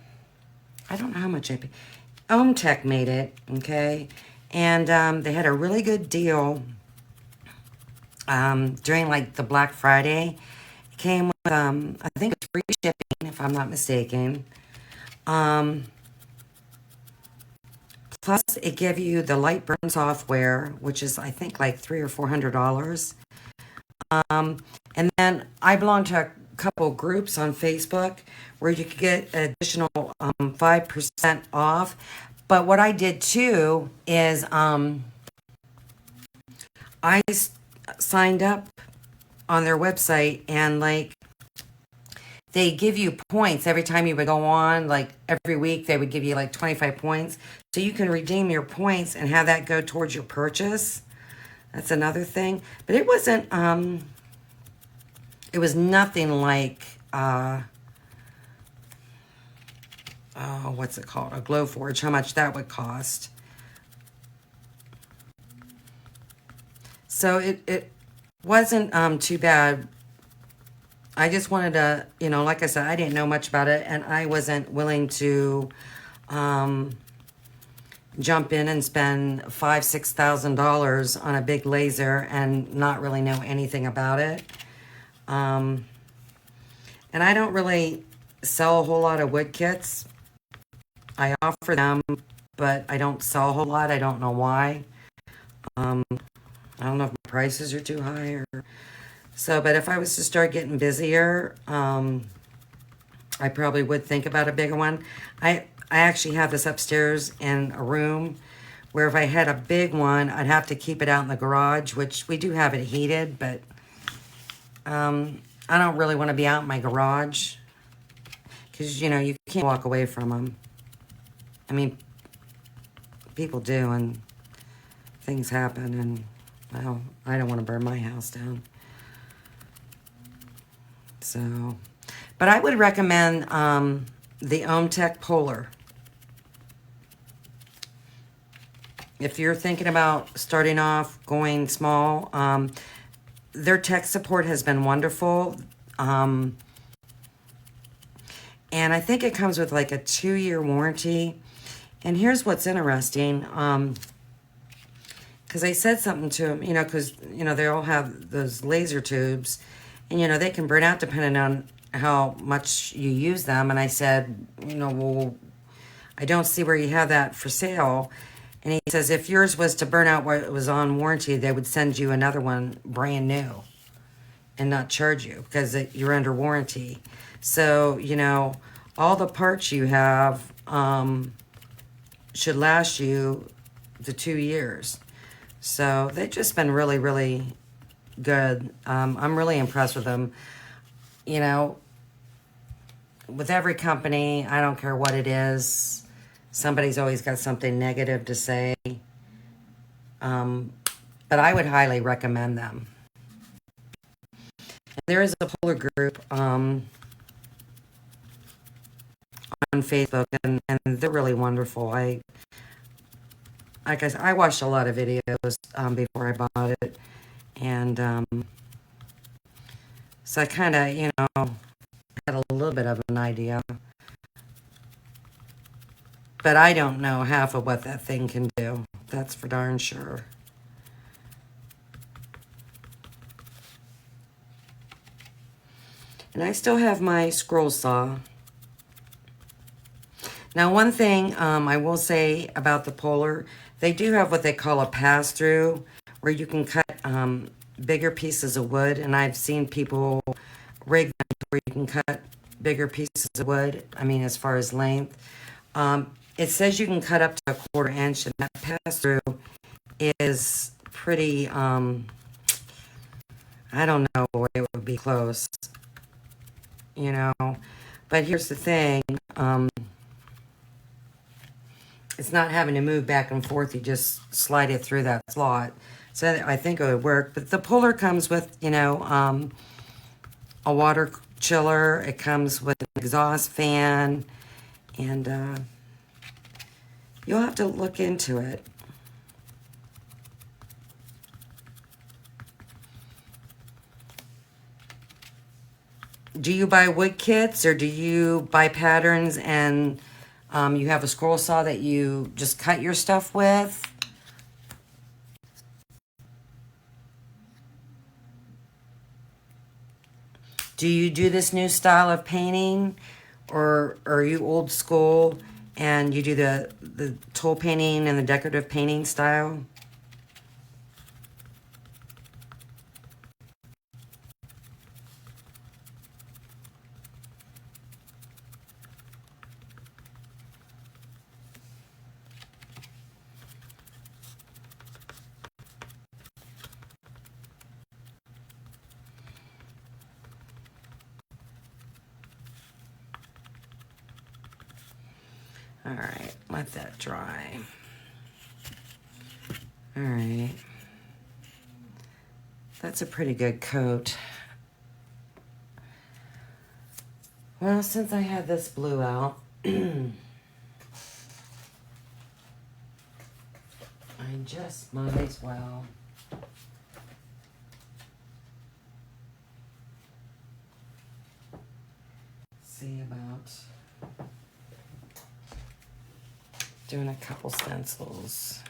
don't know how much I paid. Tech made it, okay? And they had a really good deal during like the Black Friday. It came with, I think it's free shipping, if I'm not mistaken. Plus, it gave you the light burn software, which is, I think, like $300 or $400. And then I belong to a couple groups on Facebook where you could get additional 5% off. But what I did too is signed up on their website, and like they give you points every time you would go on. Like every week they would give you like 25 points, so you can redeem your points and have that go towards your purchase. That's another thing. But it wasn't it was nothing like what's it called, a Glowforge, how much that would cost. So it wasn't too bad. I just wanted to, you know, like I said, I didn't know much about it, and I wasn't willing to jump in and spend $5,000-$6,000 on a big laser and not really know anything about it. And I don't really sell a whole lot of wood kits. I offer them, but I don't sell a whole lot. I don't know why. I don't know if my prices are too high or so, but if I was to start getting busier, I probably would think about a bigger one. I actually have this upstairs in a room where if I had a big one, I'd have to keep it out in the garage, which we do have it heated, but I don't really want to be out in my garage because, you know, you can't walk away from them. I mean, people do, and things happen, and, well, I don't want to burn my house down. So, but I would recommend the Tech Polar. If you're thinking about starting off, going small, their tech support has been wonderful. And I think it comes with like a 2-year warranty. And here's what's interesting. Because I said something to them, you know, because, you know, they all have those laser tubes. And, you know, they can burn out depending on how much you use them. And I said, you know, well, I don't see where you have that for sale. And he says, if yours was to burn out what was on warranty, they would send you another one brand new and not charge you because you're under warranty. So, you know, all the parts you have should last you the 2 years. So they've just been really, really good. I'm really impressed with them. you know, with every company, I don't care what it is, somebody's always got something negative to say. But I would highly recommend them. There is a polar group on Facebook, and they're really wonderful. Like I said, I watched a lot of videos before I bought it, and so I kind of, had a little bit of an idea. But I don't know half of what that thing can do. That's for darn sure. And I still have my scroll saw. Now, one thing I will say about the Polar, they do have what they call a pass-through, where you can cut bigger pieces of wood, and I've seen people rig them where you can cut bigger pieces of wood, I mean, as far as length. It says you can cut up to a 1/4 inch, and that pass-through is pretty, I don't know, it would be close, But here's the thing, it's not having to move back and forth. You just slide it through that slot. So I think it would work. But the Polar comes with, a water chiller. It comes with an exhaust fan. And you'll have to look into it. Do you buy wood kits, or do you buy patterns and you have a scroll saw that you just cut your stuff with? Do you do this new style of painting, or are you old school and you do the tool painting and the decorative painting style? All right, let that dry. All right. That's a pretty good coat. Well, since I had this blue out, I just might as well see about doing a couple stencils.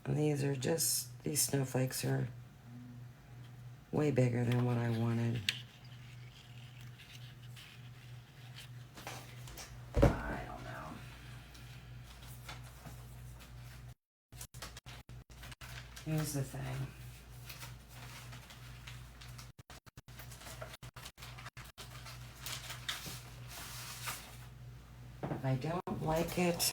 And these snowflakes are way bigger than what I wanted. I don't know. Here's the thing. If I don't like it,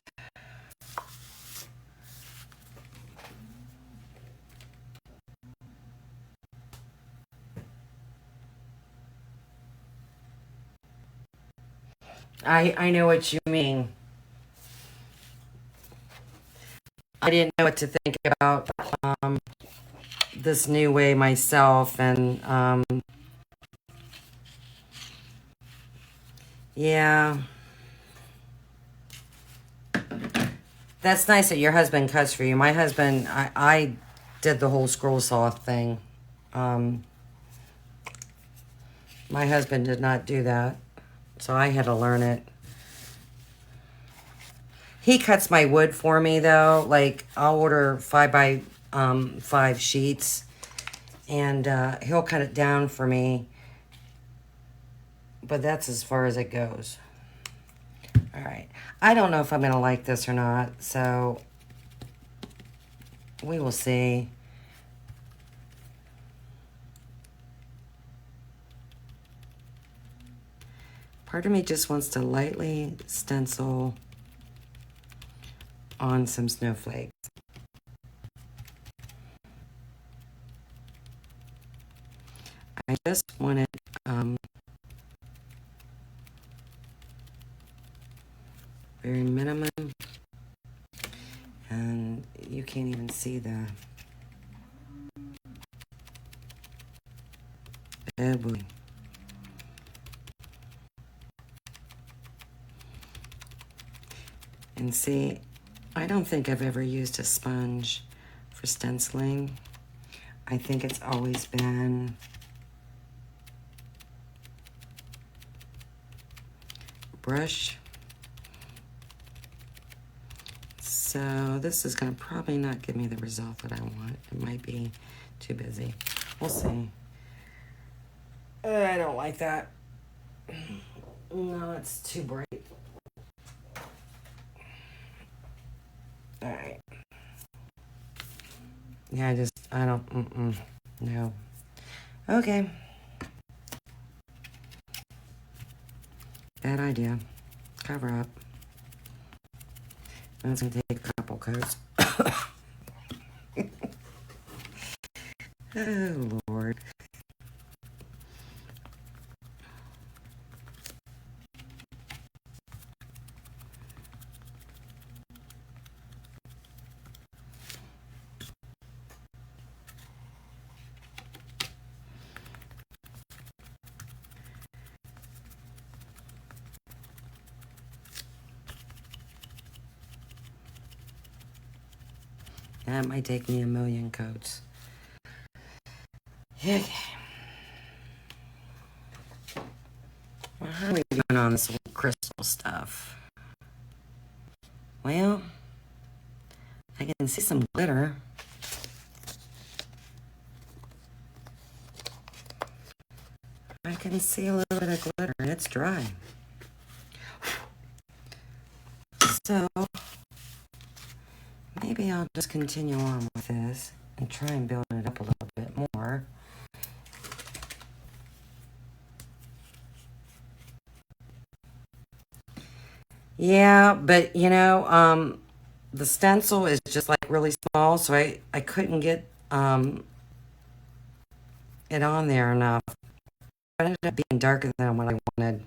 I know what you mean. I didn't know what to think about this new way myself, and yeah. That's nice that your husband cuts for you. My husband, I did the whole scroll saw thing. My husband did not do that, so I had to learn it. He cuts my wood for me, though. Like, I'll order 5x5 sheets, and he'll cut it down for me. But that's as far as it goes. All right. I don't know if I'm going to like this or not, so we will see. Part of me just wants to lightly stencil on some snowflakes. I just want it very minimum, and you can't even see the, oh boy. And see, I don't think I've ever used a sponge for stenciling. I think it's always been brush. So this is gonna probably not give me the result that I want. It might be too busy. We'll see. I don't like that. No, it's too bright. All right. Yeah, I don't, no. Okay. Bad idea. Cover up. That's gonna take a couple coats. Oh, Lord. That might take me a million coats. Okay. Well, how are we doing on this little crystal stuff? Well, I can see some glitter. I can see a little bit of glitter, and it's dry. So, maybe I'll just continue on with this and try and build it up a little bit more. Yeah, but you know, the stencil is just like really small, so I couldn't get it on there enough. It ended up being darker than what I wanted.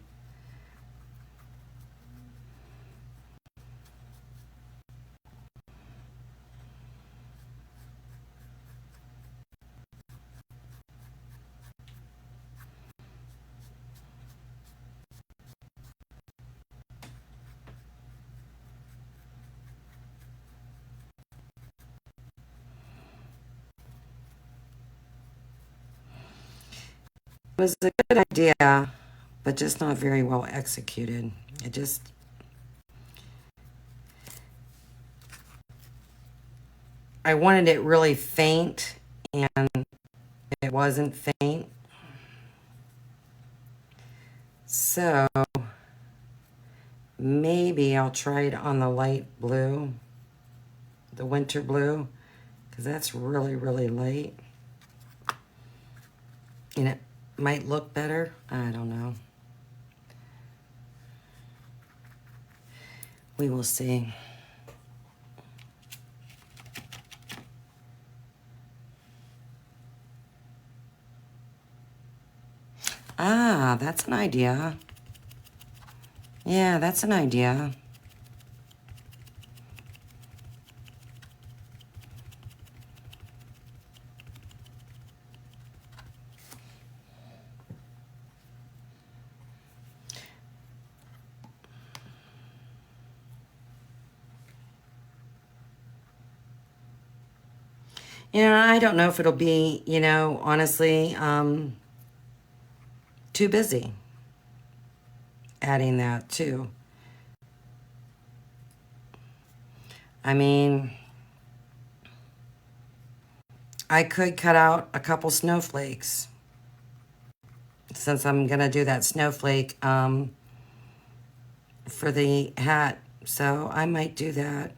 It was a good idea, but just not very well executed. It just, I wanted it really faint, and it wasn't faint. So maybe I'll try it on the light blue, the winter blue, because that's really, really light. And it might look better. I don't know. We will see. Ah, that's an idea. Yeah, that's an idea. You know, I don't know if it'll be, you know, honestly, too busy adding that too. I mean, I could cut out a couple snowflakes since I'm gonna do that snowflake for the hat. So I might do that.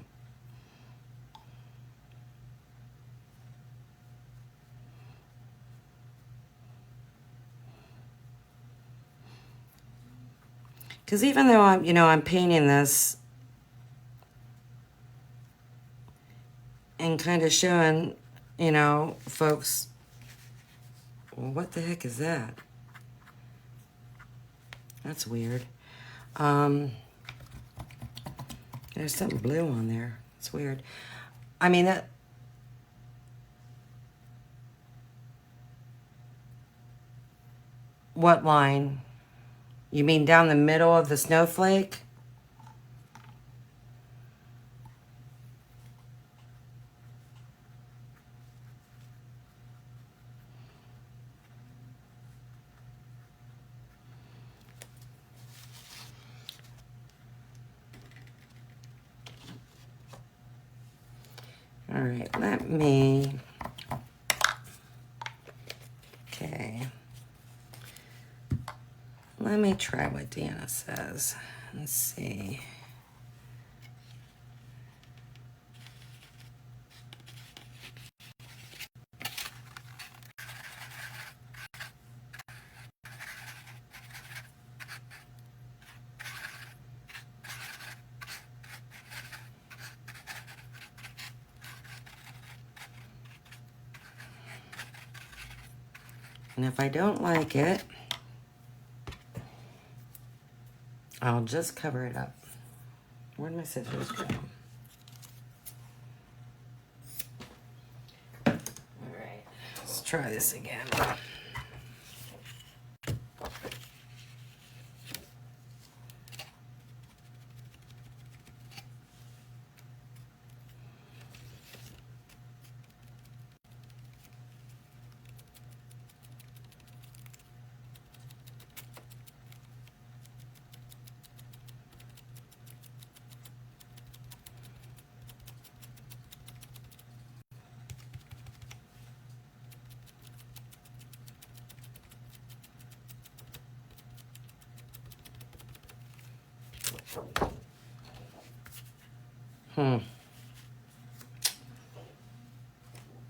Because even though I'm, you know, I'm painting this and kind of showing, you know, folks Well, what the heck is that? That's weird. There's something blue on there. It's weird. I mean, that... What line? You mean down the middle of the snowflake? All right, let me... Okay. Let me try what Deanna says. Let's see. And if I don't like it, I'll just cover it up. Where'd my scissors go? All right, let's try this again.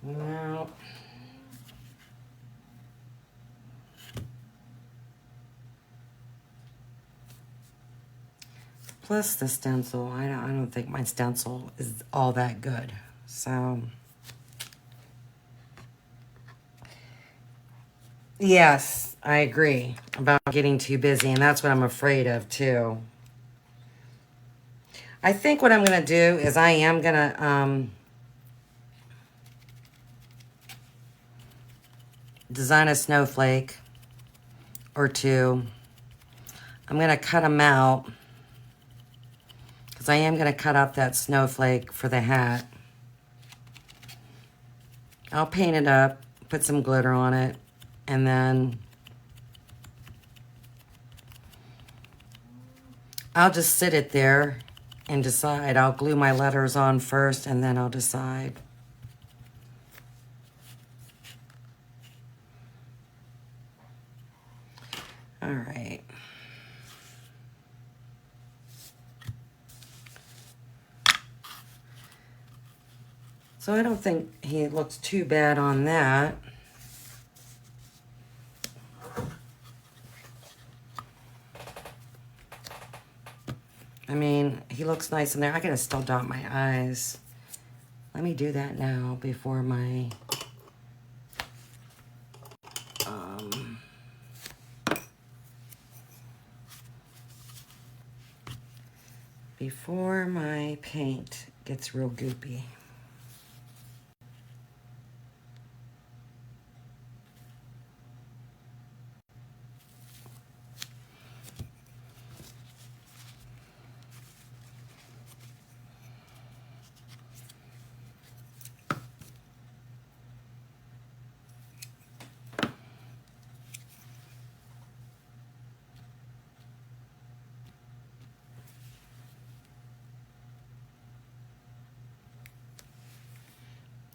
No. Plus the stencil. I don't think my stencil is all that good. So, yes, I agree about getting too busy, and that's what I'm afraid of too. I think what I'm going to do is I am going to design a snowflake or two. I'm going to cut them out because I am going to cut out that snowflake for the hat. I'll paint it up, put some glitter on it, and then I'll just sit it there and decide. I'll glue my letters on first, and then I'll decide. All right. So I don't think he looks too bad on that. I mean, he looks nice in there. I gotta still dot my eyes. Let me do that now before my paint gets real goopy.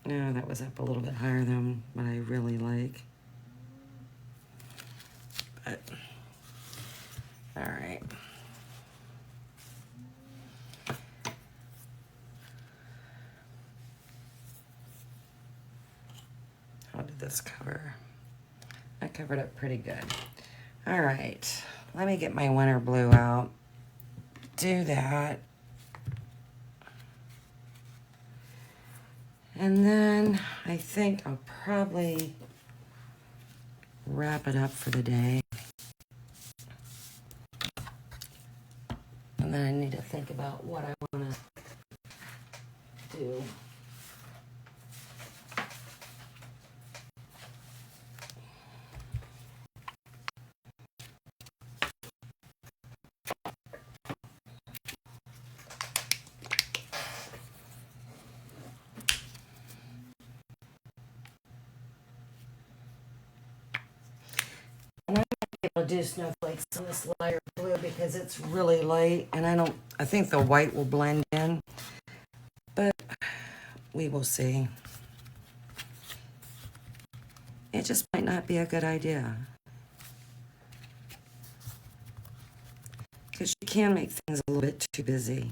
No, that was up a little bit higher than what I really like. But, all right. How did this cover? I covered up pretty good. All right, let me get my winter blue out. Do that. And then I think I'll probably wrap it up for the day. And then I need to think about what I want to do. I'll do snowflakes on this lighter blue because it's really light, and I think the white will blend in, but we will see. It just might not be a good idea because you can make things a little bit too busy.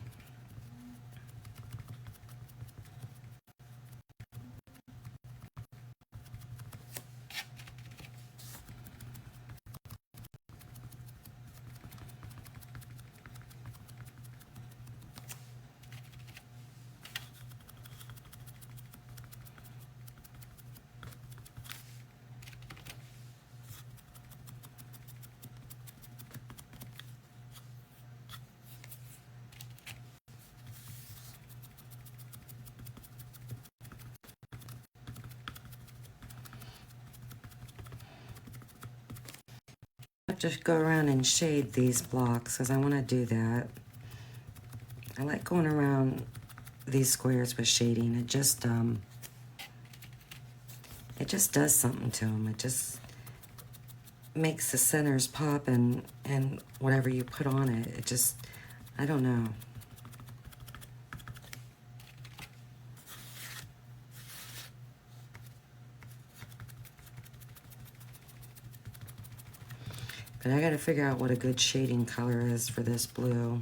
Just go around and shade these blocks because I want to do that. I like going around these squares with shading. It just does something to them. It just makes the centers pop, and whatever you put on it, it just, I don't know. But I gotta figure out what a good shading color is for this blue.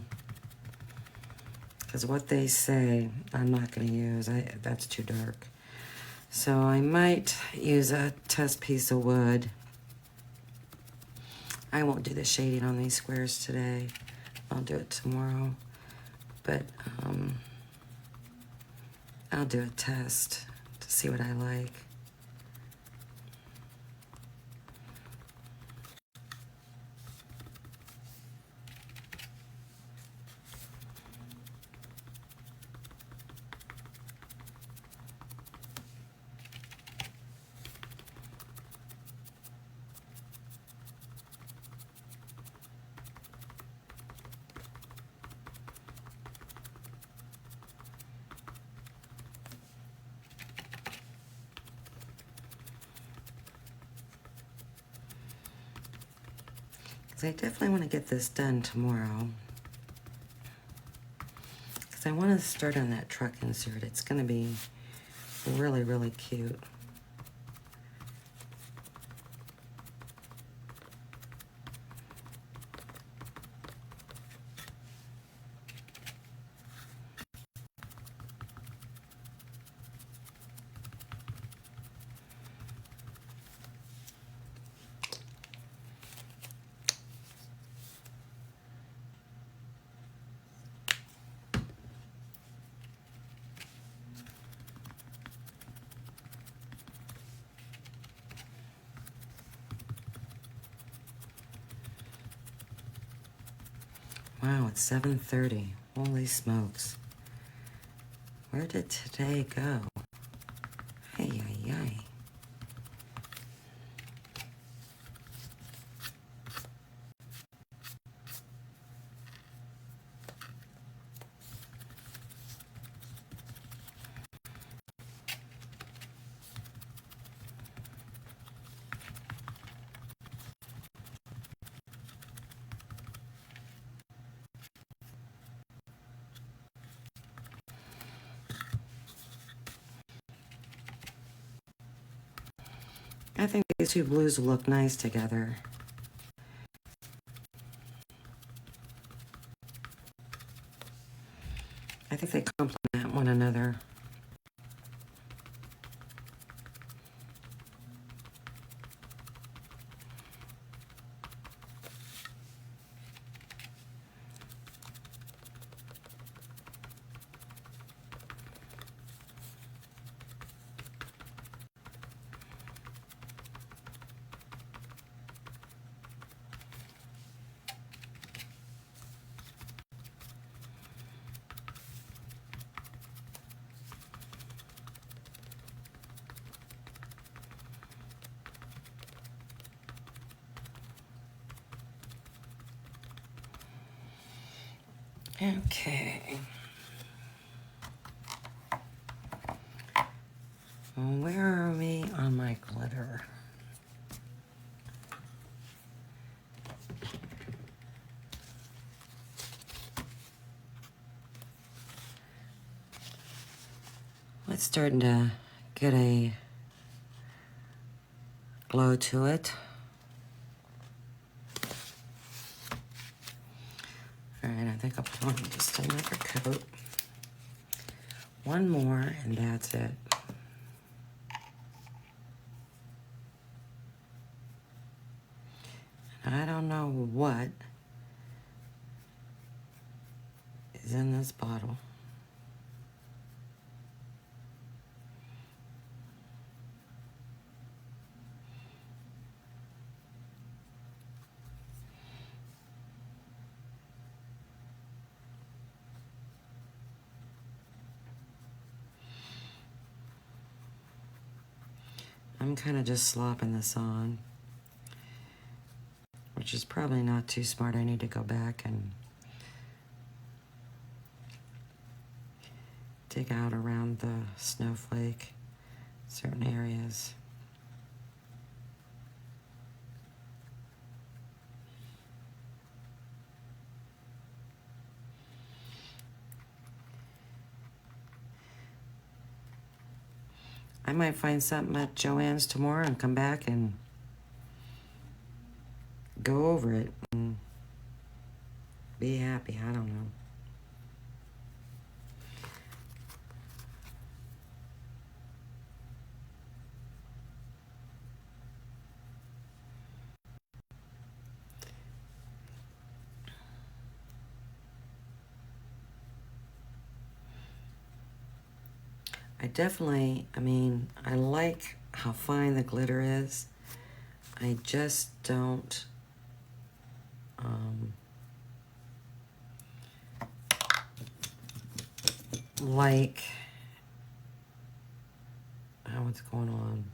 Because what they say, I'm not gonna use. That's too dark. So I might use a test piece of wood. I won't do the shading on these squares today. I'll do it tomorrow. But I'll do a test to see what I like. I definitely want to get this done tomorrow because I want to start on that truck insert. It's going to be really, really cute. Wow, it's 7:30. Holy smokes. Where did today go? Ay, ay, ay. I think these two blues will look nice together. I think they complement one another. Okay. Where are we on my glitter? It's starting to get a glow to it. All right, I think I'll put on just another coat. One more, and that's it. I don't know what is in this bottle. I'm kind of just slopping this on, which is probably not too smart. I need to go back and dig out around the snowflake, certain areas. I might find something at Joann's tomorrow and come back and go over it and be happy. I don't know. I like how fine the glitter is. I just don't like what's going on.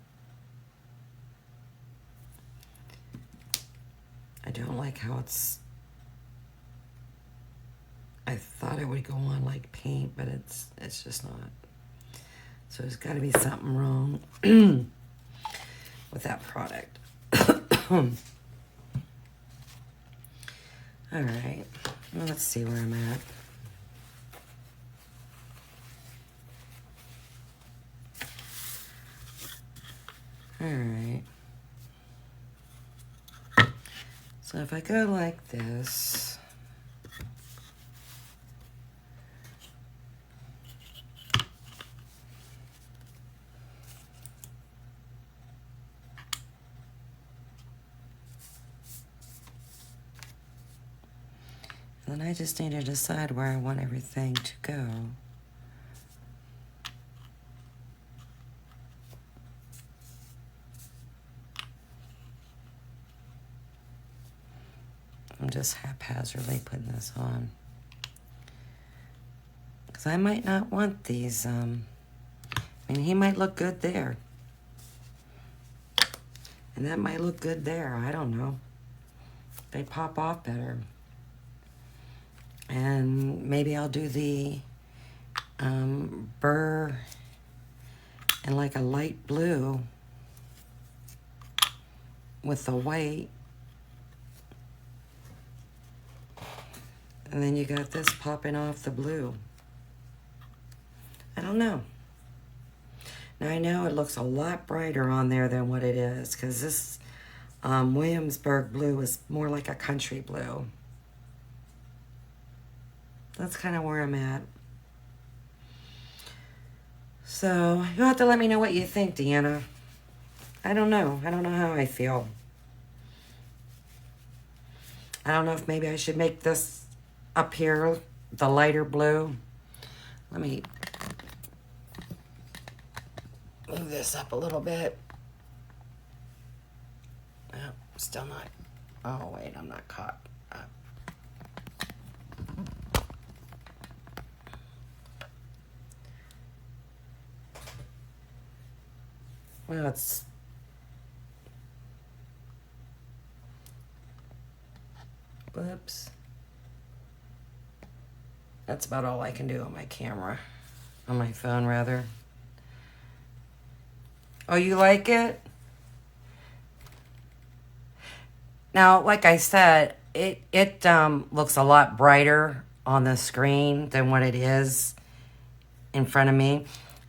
I don't like how it's, I thought it would go on like paint, but it's just not. So there's got to be something wrong with that product. All right, well, let's see where I'm at. All right. So if I go like this, then I just need to decide where I want everything to go. I'm just haphazardly putting this on. Because I might not want these. He might look good there. And that might look good there. I don't know. They pop off better. And maybe I'll do the burr in like a light blue with the white. And then you got this popping off the blue. I don't know. Now I know it looks a lot brighter on there than what it is, because this Williamsburg blue is more like a country blue. That's kind of where I'm at. So you'll have to let me know what you think, Deanna. I don't know. I don't know how I feel. I don't know if maybe I should make this up here the lighter blue. Let me move this up a little bit. Oh, still not. Oh, wait, I'm not caught up. Well, it's... Whoops. That's about all I can do on my camera. On my phone, rather. Oh, you like it? Now, like I said, it looks a lot brighter on the screen than what it is in front of me.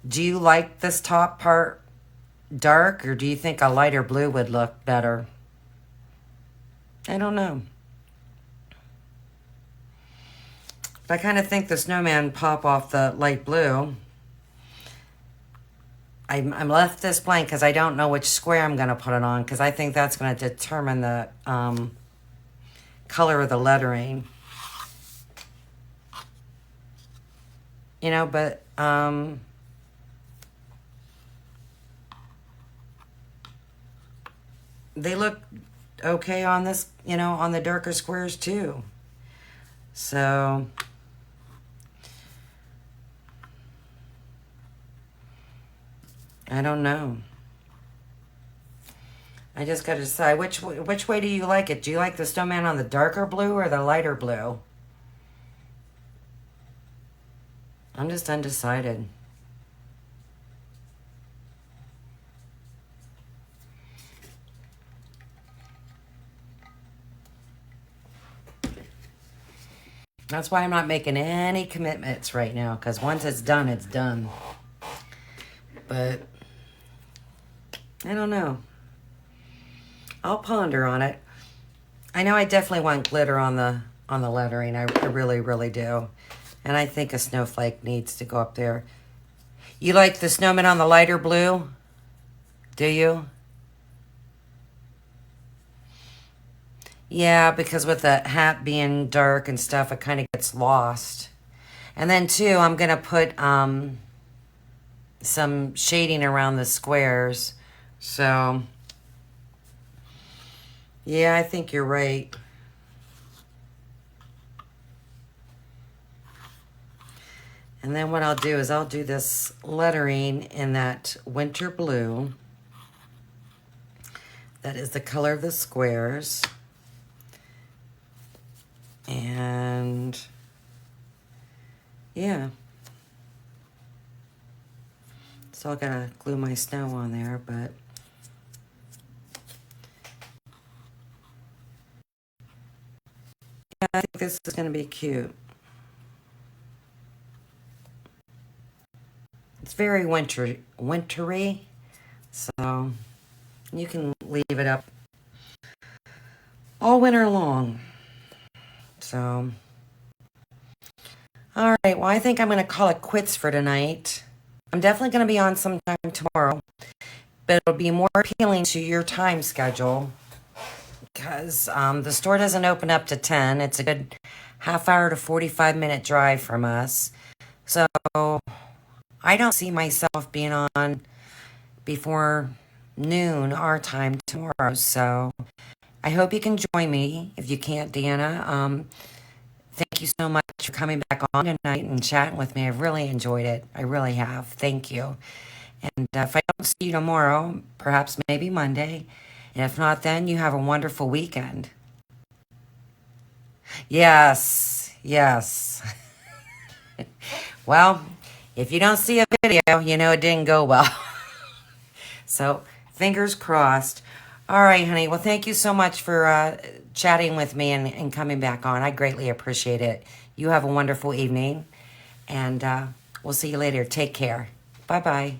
Do you like this top part dark, or do you think a lighter blue would look better? I don't know. But I kind of think the snowman pop off the light blue. I'm left this blank because I don't know which square I'm going to put it on, because I think that's going to determine the color of the lettering. You know, but they look okay on this, you know, on the darker squares too. So I don't know. I just got to decide which way do you like it? Do you like the snowman on the darker blue or the lighter blue? I'm just undecided. That's why I'm not making any commitments right now, because once it's done, it's done. But I don't know. I'll ponder on it. I know I definitely want glitter on the lettering. I really, really do. And I think a snowflake needs to go up there. You like the snowman on the lighter blue? Do you? Yeah, because with the hat being dark and stuff, it kind of gets lost. And then too, I'm going to put some shading around the squares. So, yeah, I think you're right. And then what I'll do is I'll do this lettering in that winter blue. That is the color of the squares. And yeah. So I gotta glue my snow on there, but yeah, I think this is gonna be cute. It's very wintry, so you can leave it up all winter long. So, all right, well, I think I'm going to call it quits for tonight. I'm definitely going to be on sometime tomorrow, but it'll be more appealing to your time schedule, because the store doesn't open up to 10. It's a good half hour to 45-minute drive from us. So I don't see myself being on before noon our time tomorrow. So I hope you can join me. If you can't, Deanna, thank you so much for coming back on tonight and chatting with me. I've really enjoyed it. I really have. Thank you. And if I don't see you tomorrow, perhaps maybe Monday. And if not, then you have a wonderful weekend. Yes, yes. Well, if you don't see a video, you know it didn't go well. So, fingers crossed. All right, honey. Well, thank you so much for chatting with me and coming back on. I greatly appreciate it. You have a wonderful evening, and we'll see you later. Take care. Bye-bye.